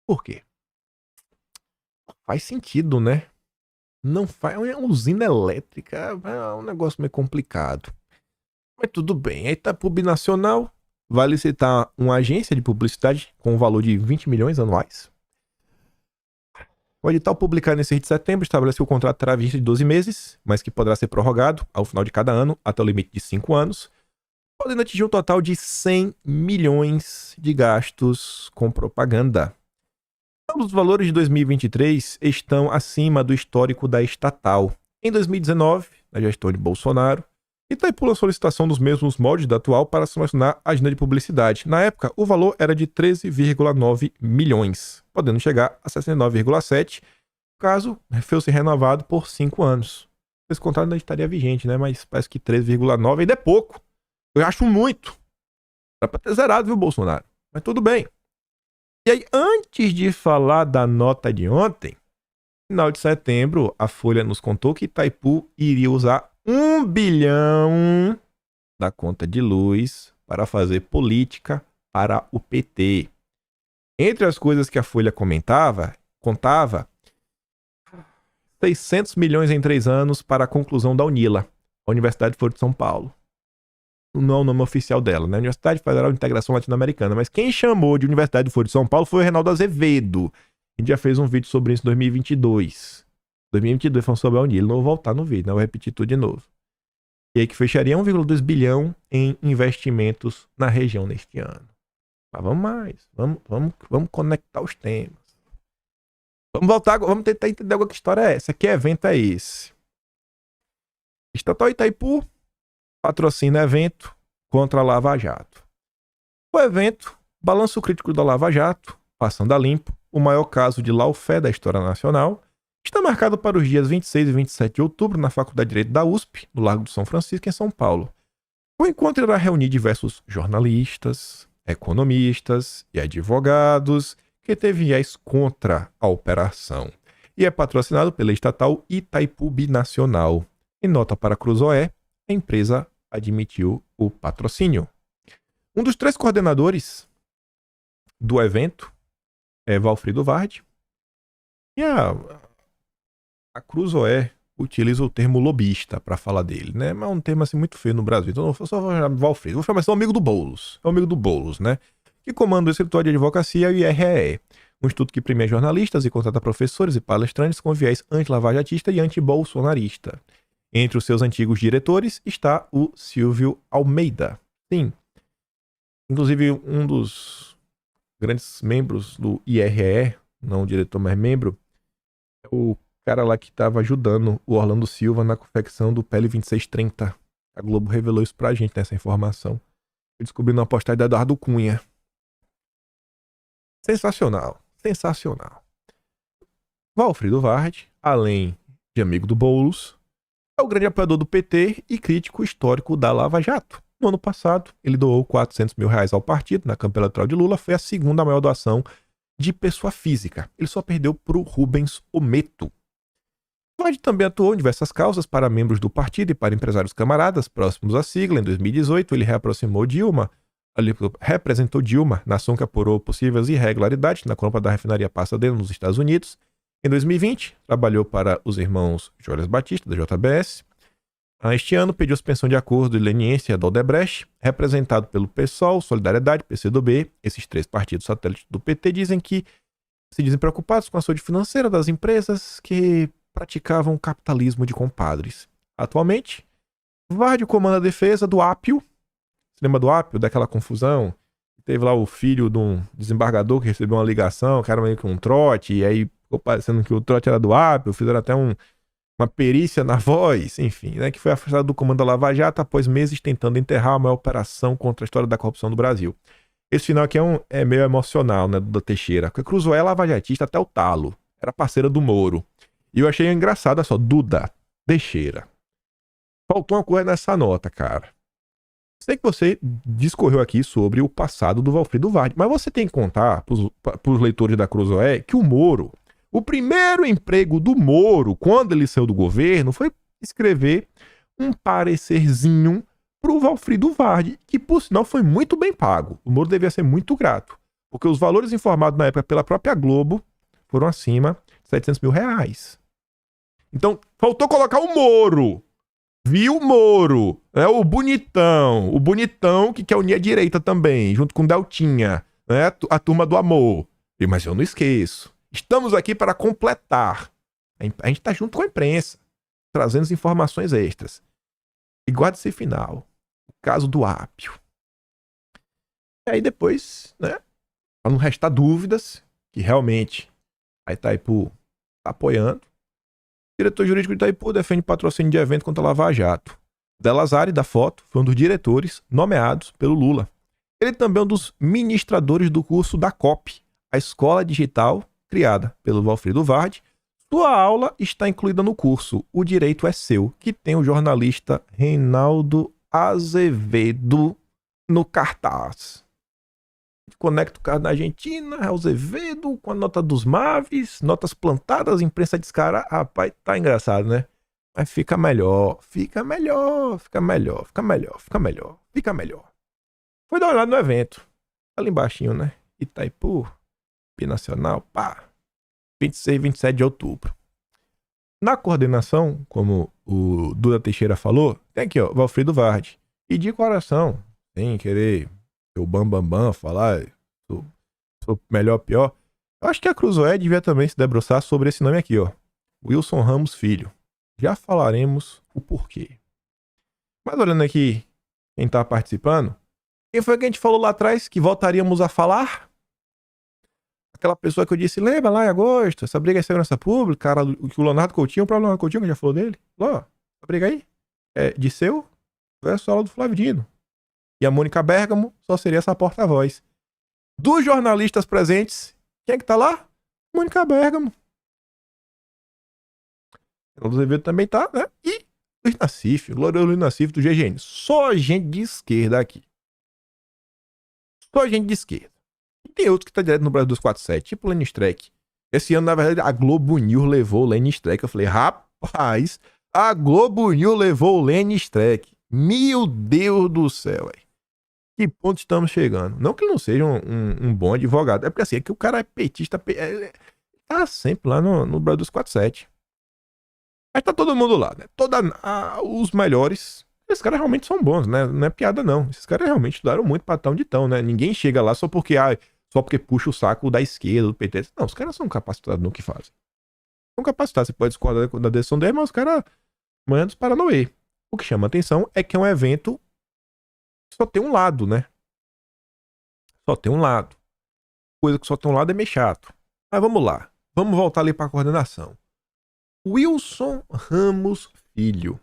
Por quê? Faz sentido, né? Não faz. É uma usina elétrica, é um negócio meio complicado. Mas tudo bem. A Itaipu Binacional vai licitar uma agência de publicidade com um valor de 20 milhões anuais. O edital publicado nesse 6 de setembro estabelece que o contrato terá vigência de 12 meses, mas que poderá ser prorrogado ao final de cada ano até o limite de 5 anos, podendo atingir um total de 100 milhões de gastos com propaganda. Os valores de 2023 estão acima do histórico da estatal. Em 2019, na gestão de Bolsonaro, Itaipu lançou a licitação dos mesmos moldes da atual para selecionar a agenda de publicidade. Na época, o valor era de 13,9 milhões, podendo chegar a 69,7, caso fosse renovado por 5 anos. Esse contrato ainda estaria vigente, né? Mas parece que 13,9 ainda é pouco. Eu acho muito. Era para ter zerado, viu, Bolsonaro? Mas tudo bem. E aí, antes de falar da nota de ontem, no final de setembro, a Folha nos contou que Itaipu iria usar 1 bilhão da conta de luz para fazer política para o PT. Entre as coisas que a Folha contava 600 milhões em 3 anos para a conclusão da UNILA, a Universidade Foro de São Paulo. Não é o nome oficial dela, né? Universidade Federal de Integração Latino-Americana. Mas quem chamou de Universidade do Foro de São Paulo foi o Reinaldo Azevedo. A gente já fez um vídeo sobre isso em 2022. 2022 foi sobre a Unila. Não vou voltar no vídeo, né? Vou repetir tudo de novo. E aí que fecharia 1,2 bilhão em investimentos na região neste ano. Mas vamos mais. Vamos conectar os temas. Vamos voltar, vamos tentar entender agora que história é essa. Que evento é esse? Estatal Itaipu patrocina evento contra a Lava Jato. O evento, Balanço Crítico da Lava Jato, passando a limpo, o maior caso de lawfare da história nacional, está marcado para os dias 26 e 27 de outubro na Faculdade de Direito da USP, no Largo do São Francisco, em São Paulo. O encontro irá reunir diversos jornalistas, economistas e advogados que teve viés contra a operação e é patrocinado pela estatal Itaipu Binacional. Em nota para a Cruzoé, a empresa admitiu o patrocínio. Um dos 3 coordenadores do evento é Valfrido Vardi, e a Cruzoé utiliza o termo lobista para falar dele, né? Mas é um termo assim muito feio no Brasil, então eu só vou chamar Valfrido. Vou chamar assim, o amigo do Boulos. É o amigo do Boulos, né? Que comanda o escritório de advocacia e o IREE, um instituto que premia jornalistas e contrata professores e palestrantes com viés anti-lavajatista e anti-bolsonarista. Entre os seus antigos diretores está o Silvio Almeida. Sim. Inclusive, um dos grandes membros do IREE, não o diretor, mas membro, é o cara lá que estava ajudando o Orlando Silva na confecção do PL 2630. A Globo revelou isso pra gente, nessa informação. Eu descobri na postagem da Eduardo Cunha. Sensacional. Sensacional. Valfrido Vardi, além de amigo do Boulos, é o grande apoiador do PT e crítico histórico da Lava Jato. No ano passado, ele doou R$400 mil ao partido na campanha eleitoral de Lula. Foi a segunda maior doação de pessoa física. Ele só perdeu para o Rubens Ometo. Vardi também atuou em diversas causas para membros do partido e para empresários camaradas próximos à sigla. Em 2018, ele reaproximou Dilma. Ele representou Dilma na ação que apurou possíveis irregularidades na compra da refinaria Pasadena nos Estados Unidos. Em 2020, trabalhou para os irmãos Joias Batista, da JBS. Este ano, pediu suspensão de acordo de leniência da Odebrecht, representado pelo PSOL, Solidariedade, PCdoB. Esses 3 partidos satélites do PT se dizem preocupados com a saúde financeira das empresas que praticavam capitalismo de compadres. Atualmente, Vardi comanda a defesa do Apio. Você lembra do Apio, daquela confusão? Teve lá o filho de um desembargador que recebeu uma ligação, que era meio que um trote, e aí ficou parecendo que o trote era do Apio, fizeram até uma perícia na voz, enfim, né, que foi afastado do comando da Lava Jato após meses tentando enterrar a maior operação contra a história da corrupção do Brasil. Esse final aqui é meio emocional, né, do Teixeira, porque Cruzoé é lavajatista até o talo, era parceira do Moro. E eu achei engraçado, olha só, Duda Teixeira. Faltou uma coisa nessa nota, cara. Sei que você discorreu aqui sobre o passado do Valfrido Vardi, mas você tem que contar para os leitores da Cruzoé que o Moro, o primeiro emprego do Moro, quando ele saiu do governo, foi escrever um parecerzinho para o Valfrido Vardi, que por sinal foi muito bem pago. O Moro devia ser muito grato, porque os valores informados na época pela própria Globo foram acima de R$700 mil. Então, faltou colocar o Moro. Viu o Moro, né? O bonitão que quer unir a direita também, junto com o Deltinha, né? A turma do amor. Mas eu não esqueço. Estamos aqui para completar. A gente está junto com a imprensa, trazendo as informações extras. E guarda esse final. O caso do Apio. E aí depois, né? Para não restar dúvidas, que realmente a Itaipu está apoiando. O diretor jurídico de Itaipu defende patrocínio de evento contra a Lava Jato. Delazari, da foto, foi um dos diretores nomeados pelo Lula. Ele também é um dos ministradores do curso da COP, a escola digital criada pelo Valfrido Vardi. Sua aula está incluída no curso O Direito é Seu, que tem o jornalista Reinaldo Azevedo no cartaz. Conecta o cara da Argentina, Azevedo, com a nota dos Maves, notas plantadas, imprensa descarada. Rapaz, tá engraçado, né? Mas fica melhor. Foi dar uma olhada no evento. Ali embaixinho, né? Itaipu, Binacional, pá. 26 e 27 de outubro. Na coordenação, como o Duda Teixeira falou, tem aqui, ó, Valfrido Vardi. E de coração, sem querer o bambambam falar sou melhor, pior. Eu acho que a Cruzoé devia também se debruçar sobre esse nome aqui, ó. Wilson Ramos Filho. Já falaremos o porquê. Mas olhando aqui quem tá participando, quem foi que a gente falou lá atrás que voltaríamos a falar? Aquela pessoa que eu disse, lembra lá em agosto, essa briga é segurança pública, cara, que o Leonardo Coutinho, o próprio Leonardo Coutinho, que já falou dele. Ó, a briga aí é de seu versus a ala do Flávio Dino. E a Mônica Bergamo só seria essa porta-voz. Dos jornalistas presentes, quem é que tá lá? Mônica Bergamo. O Azevedo também tá, né? E Luiz Nassif, glorioso Luiz Nassif do GGN. Só gente de esquerda aqui. Só gente de esquerda. E tem outros que tá direto no Brasil 247, tipo o Lenny Streck. Esse ano, na verdade, a Globo News levou o Lenny Streck. Eu falei, rapaz, a Globo News levou o Lenny Streck. Meu Deus do céu, velho. Que ponto estamos chegando? Não que ele não seja um bom advogado. É porque assim, é que o cara é petista. Tá sempre lá no Brasil 247. Mas tá todo mundo lá, né? Os melhores. Esses caras realmente são bons, né? Não é piada, não. Esses caras realmente estudaram muito pra estar onde estão, né? Ninguém chega lá só porque puxa o saco da esquerda, do PT. Não, os caras são capacitados no que fazem. São capacitados. Você pode discordar da decisão deles, mas os caras mandam dos Paranauê. O que chama atenção é que é um evento que só tem um lado, né? Só tem um lado. Coisa que só tem um lado é meio chato. Mas vamos lá. Vamos voltar ali pra coordenação. Wilson Ramos Filho.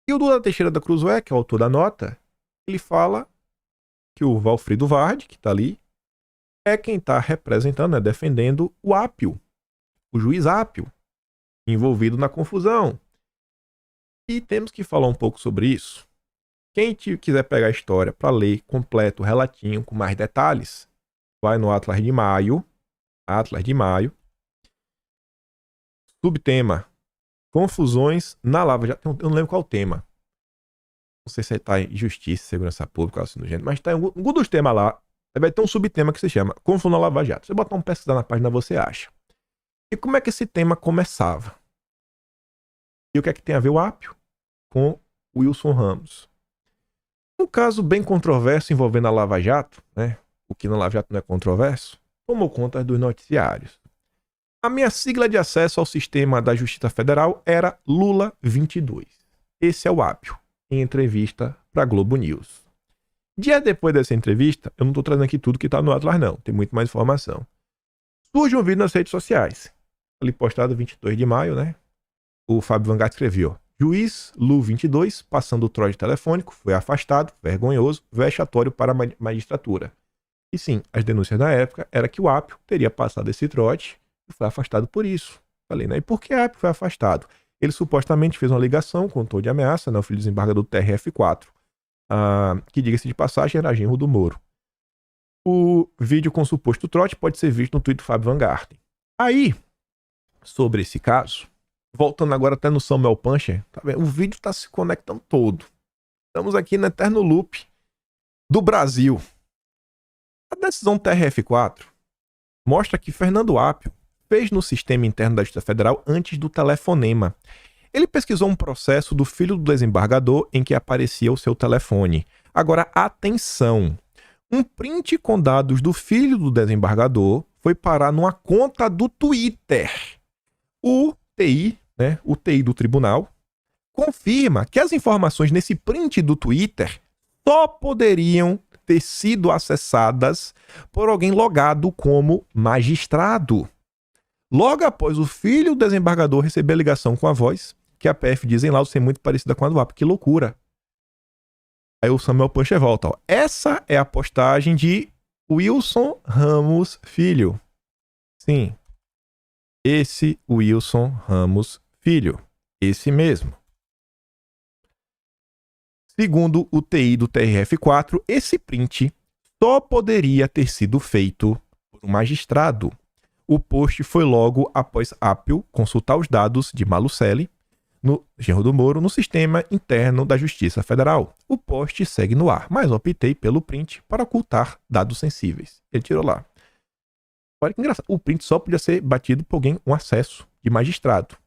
E o Duda Teixeira da Cruz, que é o autor da nota, ele fala que o Valfrido Vardi, que tá ali, é quem tá representando, né, defendendo o Apio, o juiz Apio, envolvido na confusão. E temos que falar um pouco sobre isso. Quem quiser pegar a história para ler completo, relatinho, com mais detalhes, vai no Atlas de Maio. Atlas de Maio. Subtema: confusões na Lava Jato. Eu não lembro qual o tema. Não sei se está em Justiça, Segurança Pública, assim do gênero, mas está em algum dos temas lá. Vai ter um subtema que se chama Confusão na Lava Jato. Se você botar um pesquisar na página, você acha. E como é que esse tema começava? E o que é que tem a ver o Apio com Wilson Ramos? Um caso bem controverso envolvendo a Lava Jato, né? O que na Lava Jato não é controverso, tomou conta dos noticiários. A minha sigla de acesso ao sistema da Justiça Federal era Lula 22. Esse é o Apio, em entrevista para Globo News. Dia depois dessa entrevista, eu não estou trazendo aqui tudo que está no Atlas, não. Tem muito mais informação. Surge um vídeo nas redes sociais. Ali postado 22 de maio, né? O Fábio Vanguard escreveu: juiz Lu 22, passando o trote telefônico, foi afastado, vergonhoso, vexatório para a magistratura. E sim, as denúncias na época era que o Apio teria passado esse trote e foi afastado por isso. Falei, né? E por que Apio foi afastado? Ele supostamente fez uma ligação com o tom de ameaça, né? O filho do desembargador do TRF4, que, diga-se de passagem, era genro do Moro. O vídeo com o suposto trote pode ser visto no Twitter do Fábio Van Garten. Aí, sobre esse caso, voltando agora até no Samuel Puncher, tá vendo? O vídeo está se conectando todo. Estamos aqui no eterno loop do Brasil. A decisão TRF4 mostra que Fernando Apio fez no sistema interno da Justiça Federal antes do telefonema. Ele pesquisou um processo do filho do desembargador em que aparecia o seu telefone. Agora, atenção! Um print com dados do filho do desembargador foi parar numa conta do Twitter. O TI, né, o TI do tribunal, confirma que as informações nesse print do Twitter só poderiam ter sido acessadas por alguém logado como magistrado. Logo após o filho do desembargador receber a ligação com a voz, que a PF dizem lá ser muito parecida com a do Apio. Que loucura! Aí o Samuel Puncher volta. Ó. Essa é a postagem de Wilson Ramos Filho. Sim. Esse Wilson Ramos Filho. Esse mesmo. Segundo o TI do TRF4, esse print só poderia ter sido feito por um magistrado. O post foi logo após Apio consultar os dados de Malucelli, no genro do Moro, no sistema interno da Justiça Federal. O post segue no ar, mas optei pelo print para ocultar dados sensíveis. Ele tirou lá. Olha que engraçado. O print só podia ser batido por alguém, um acesso de magistrado.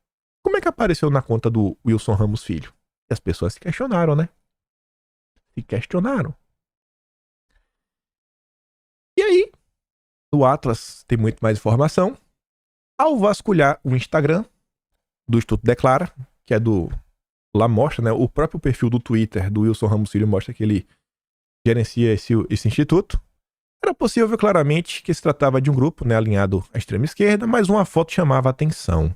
Como é que apareceu na conta do Wilson Ramos Filho? E as pessoas se questionaram, né? Se questionaram. E aí, no Atlas tem muito mais informação. Ao vasculhar o Instagram do Instituto Declara, que é do... Lá mostra, né? O próprio perfil do Twitter do Wilson Ramos Filho mostra que ele gerencia esse instituto. Era possível ver claramente que se tratava de um grupo, né, alinhado à extrema esquerda, mas uma foto chamava a atenção.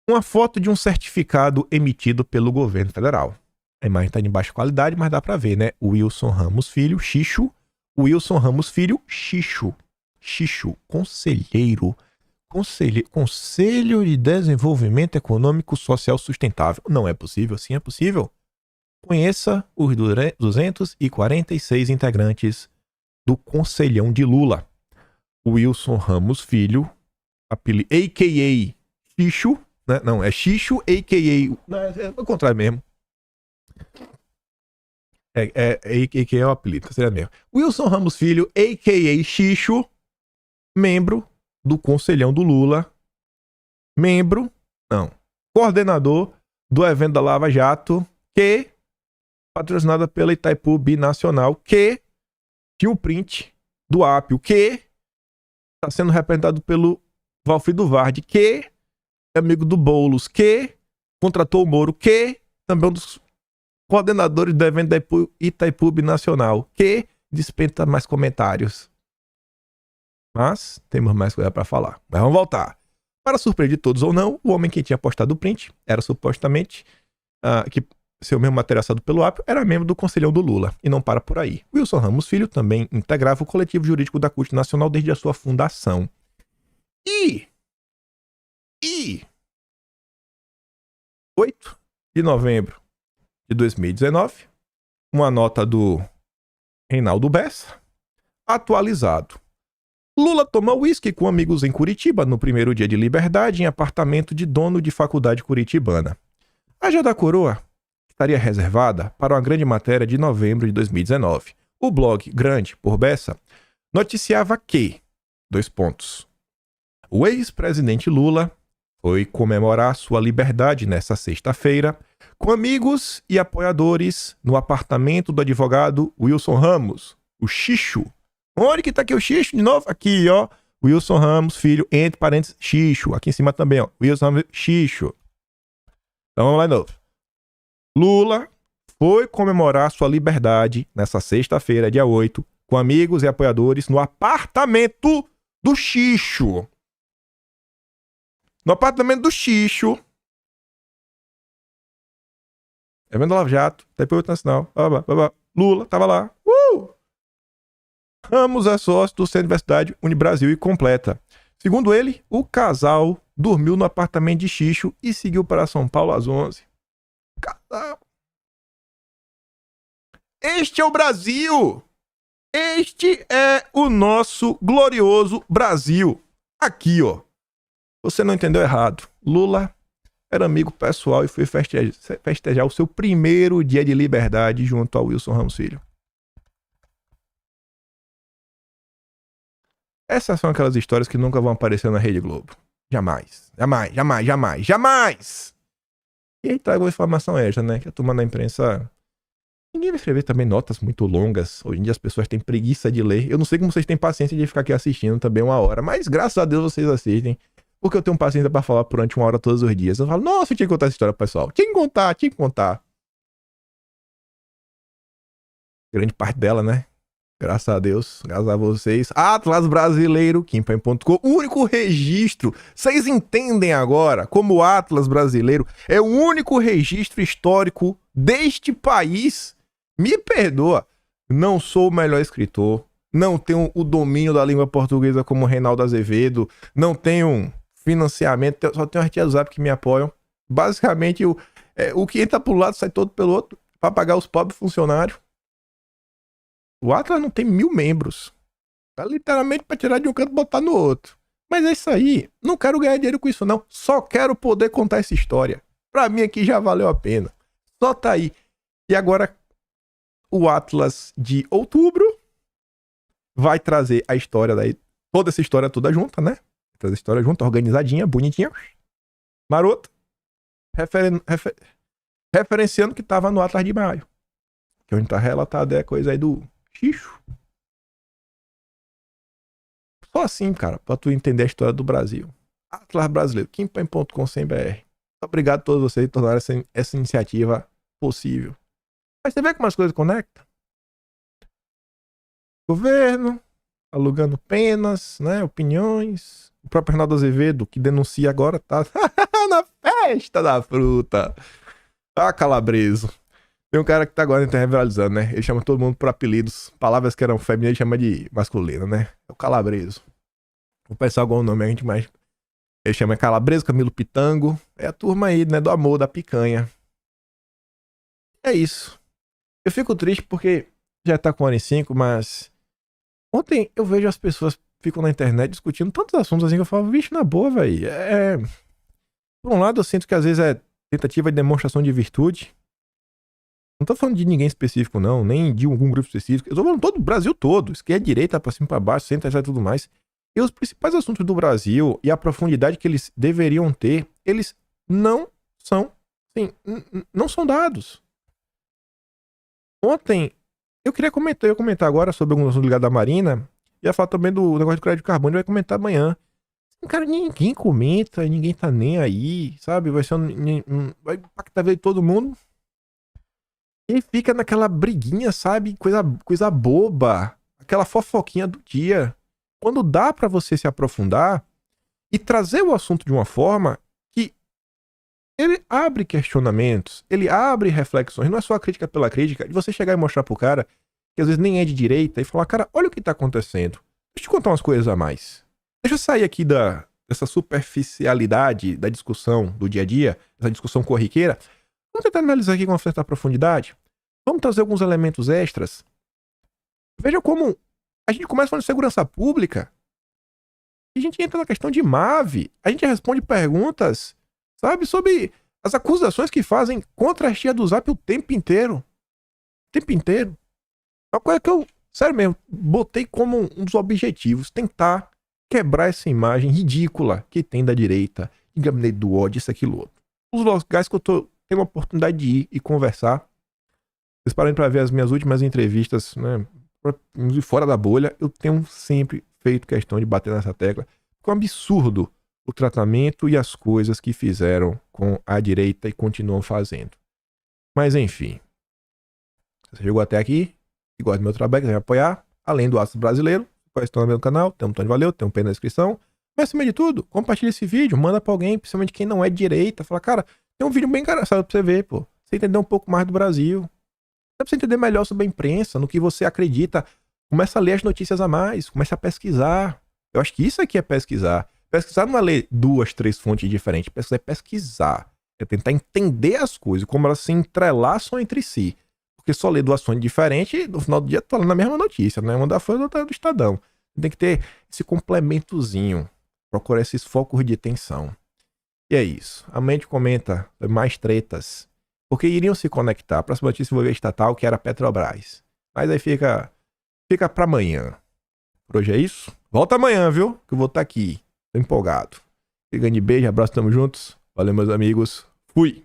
Uma foto de um certificado emitido pelo governo federal. A imagem tá de baixa qualidade, mas dá pra ver, né? Wilson Ramos Filho, Xixo. Wilson Ramos Filho, Xixo. Xixo, conselheiro. Conselho de Desenvolvimento Econômico Social Sustentável. Não é possível? Sim, é possível. Conheça os 246 integrantes do Conselhão de Lula. Wilson Ramos Filho, a.k.a. Xixo, né? Não, é Xixo, a.k.a. Não, é o contrário mesmo. A.k.a. é o apelido, seria mesmo. Wilson Ramos Filho, a.k.a. Xixo, membro do Conselhão do Lula, coordenador do evento da Lava Jato, que, patrocinada pela Itaipu Binacional, que tinha o print do Apio, que está sendo representado pelo Valfrido Vardi, que é amigo do Boulos, que contratou o Moro, que também é um dos coordenadores do evento da Itaipu Binacional, que dispensa mais comentários. Mas temos mais coisa para falar. Mas vamos voltar. Para surpresa de todos ou não, o homem que tinha postado o print era supostamente que seu mesmo interessado pelo Apio era membro do Conselhão do Lula. E não para por aí. Wilson Ramos Filho também integrava o coletivo jurídico da CUT Nacional desde a sua fundação. E 8 de novembro de 2019, uma nota do Reinaldo Bessa, atualizado. Lula toma uísque com amigos em Curitiba no primeiro dia de liberdade em apartamento de dono de faculdade curitibana. A Jada Coroa estaria reservada para uma grande matéria de novembro de 2019. O blog Grande por Bessa noticiava que, o ex-presidente Lula foi comemorar sua liberdade nesta sexta-feira com amigos e apoiadores no apartamento do advogado Wilson Ramos, o Xixo. Onde que tá aqui o Xixo de novo? Aqui, ó. Wilson Ramos Filho, entre parênteses, Xixo. Aqui em cima também, ó. Wilson Ramos, Xixo. Então vamos lá de novo. Lula foi comemorar sua liberdade nessa sexta-feira, dia 8, com amigos e apoiadores no apartamento do Xixo. No apartamento do Xixo. Evento do Lava Jato, Itaipu Nacional. Lula tava lá. Ramos é sócio do Centro de Universidade Unibrasil e completa. Segundo ele, o casal dormiu no apartamento de Xixo e seguiu para São Paulo às 11. Casal. Este é o Brasil! Este é o nosso glorioso Brasil. Aqui, ó. Você não entendeu errado. Lula era amigo pessoal e foi festejar o seu primeiro dia de liberdade junto ao Wilson Ramos Filho. Essas são aquelas histórias que nunca vão aparecer na Rede Globo. Jamais. Jamais, jamais, jamais, jamais! E aí trago a informação essa, né? Que a turma da imprensa... Ninguém vai escrever também notas muito longas. Hoje em dia as pessoas têm preguiça de ler. Eu não sei como vocês têm paciência de ficar aqui assistindo também uma hora. Mas graças a Deus vocês assistem. Porque eu tenho paciência pra falar durante uma hora todos os dias. Eu falo, nossa, eu tinha que contar essa história pro pessoal. Tinha que contar. Grande parte dela, né? Graças a Deus, graças a vocês. Atlas Brasileiro, Kimpaim.com, o único registro. Vocês entendem agora como o Atlas Brasileiro é o único registro histórico deste país. Me perdoa, não sou o melhor escritor, não tenho o domínio da língua portuguesa como Reinaldo Azevedo, não tenho financiamento, só tenho a tia do Zap que me apoiam. Basicamente, o que entra pro lado sai todo pelo outro, para pagar os pobres funcionários. O Atlas não tem 1000 membros. Tá literalmente pra tirar de um canto e botar no outro. Mas é isso aí. Não quero ganhar dinheiro com isso, não. Só quero poder contar essa história. Pra mim aqui já valeu a pena. Só tá aí. E agora, o Atlas de outubro vai trazer a história daí. Toda essa história toda junta, né? Trazer a história junta, organizadinha, bonitinha. Marota. Referenciando que tava no Atlas de maio. Que onde tá relatado é a coisa aí do Xixo. Só assim, cara, pra tu entender a história do Brasil. Atlas Brasileiro, Kimpaim.com.br. Obrigado a todos vocês por tornar essa iniciativa possível. Mas você vê como as coisas conectam? Governo, alugando penas, né, opiniões. O próprio Reinaldo Azevedo, que denuncia agora, tá na festa da fruta. Ah, calabreso. Tem um cara que tá agora viralizando, né? Ele chama todo mundo por apelidos. Palavras que eram femininas, ele chama de masculino, né? É o Calabreso. Vou pensar algum nome, a gente mais... Ele chama Calabreso, Camilo Pitango. É a turma aí, né? Do amor, da picanha. É isso. Eu fico triste porque já tá com 1h05, mas... Ontem eu vejo as pessoas ficam na internet discutindo tantos assuntos assim que eu falo, vixe, na boa, velho. Por um lado, eu sinto que às vezes é tentativa de demonstração de virtude. Não tô falando de ninguém específico, não, nem de algum grupo específico. Eu tô falando todo o Brasil todo. Esquerda, direita, pra cima, pra baixo, centro, e tudo mais. E os principais assuntos do Brasil e a profundidade que eles deveriam ter, eles não são, sim, não são dados. Ontem, eu ia comentar agora sobre algum assunto ligado à Marina. Ia falar também do negócio de crédito de carbono, vai comentar amanhã. Cara, ninguém comenta, ninguém tá nem aí, sabe? Vai ser vai impactar a vida de todo mundo. E fica naquela briguinha, sabe? Coisa boba. Aquela fofoquinha do dia. Quando dá pra você se aprofundar e trazer o assunto de uma forma que ele abre questionamentos, ele abre reflexões. Não é só a crítica pela crítica, de você chegar e mostrar pro cara que às vezes nem é de direita e falar, cara, olha o que tá acontecendo. Deixa eu te contar umas coisas a mais. Deixa eu sair aqui dessa superficialidade da discussão do dia a dia, essa discussão corriqueira. Vamos tentar analisar aqui com uma certa profundidade. Vamos trazer alguns elementos extras. Veja como a gente começa falando de segurança pública e a gente entra na questão de MAV. A gente responde perguntas, sabe, sobre as acusações que fazem contra a tia do Zap o tempo inteiro. O tempo inteiro. Uma coisa que eu, sério mesmo, botei como um dos objetivos, tentar quebrar essa imagem ridícula que tem da direita, de gabinete do ódio, isso, aquilo, outro. Os lugares que eu tenho a oportunidade de ir e conversar. Vocês parem para ver as minhas últimas entrevistas, né, fora da bolha, eu tenho sempre feito questão de bater nessa tecla. É um absurdo o tratamento e as coisas que fizeram com a direita e continuam fazendo. Mas enfim. Você chegou até aqui e gosta do meu trabalho, quiser me apoiar, além do Astro Brasileiro, estão no meu canal, tem um botão de valeu, tem um pin na descrição. Mas acima de tudo, compartilha esse vídeo, manda pra alguém, principalmente quem não é de direita. Fala, cara, tem um vídeo bem engraçado pra você ver, pô. Você entender um pouco mais do Brasil. Dá pra você entender melhor sobre a imprensa, no que você acredita. Começa a ler as notícias a mais, começa a pesquisar. Eu acho que isso aqui é pesquisar. Pesquisar não é ler 2, 3 fontes diferentes. Pesquisar é pesquisar. É tentar entender as coisas, como elas se entrelaçam entre si. Porque só ler 2 fontes diferentes, no final do dia, tô lendo a mesma notícia, né? Uma da Folha e outra do Estadão. Tem que ter esse complementozinho. Procurar esses focos de atenção. E é isso. Amanhã a gente comenta mais tretas. Porque iriam se conectar. A próxima notícia envolveu a estatal, que era a Petrobras. Mas aí fica pra amanhã. Por hoje é isso. Volta amanhã, viu? Que eu vou estar aqui. Tô empolgado. Grande beijo, abraço, tamo juntos. Valeu, meus amigos. Fui!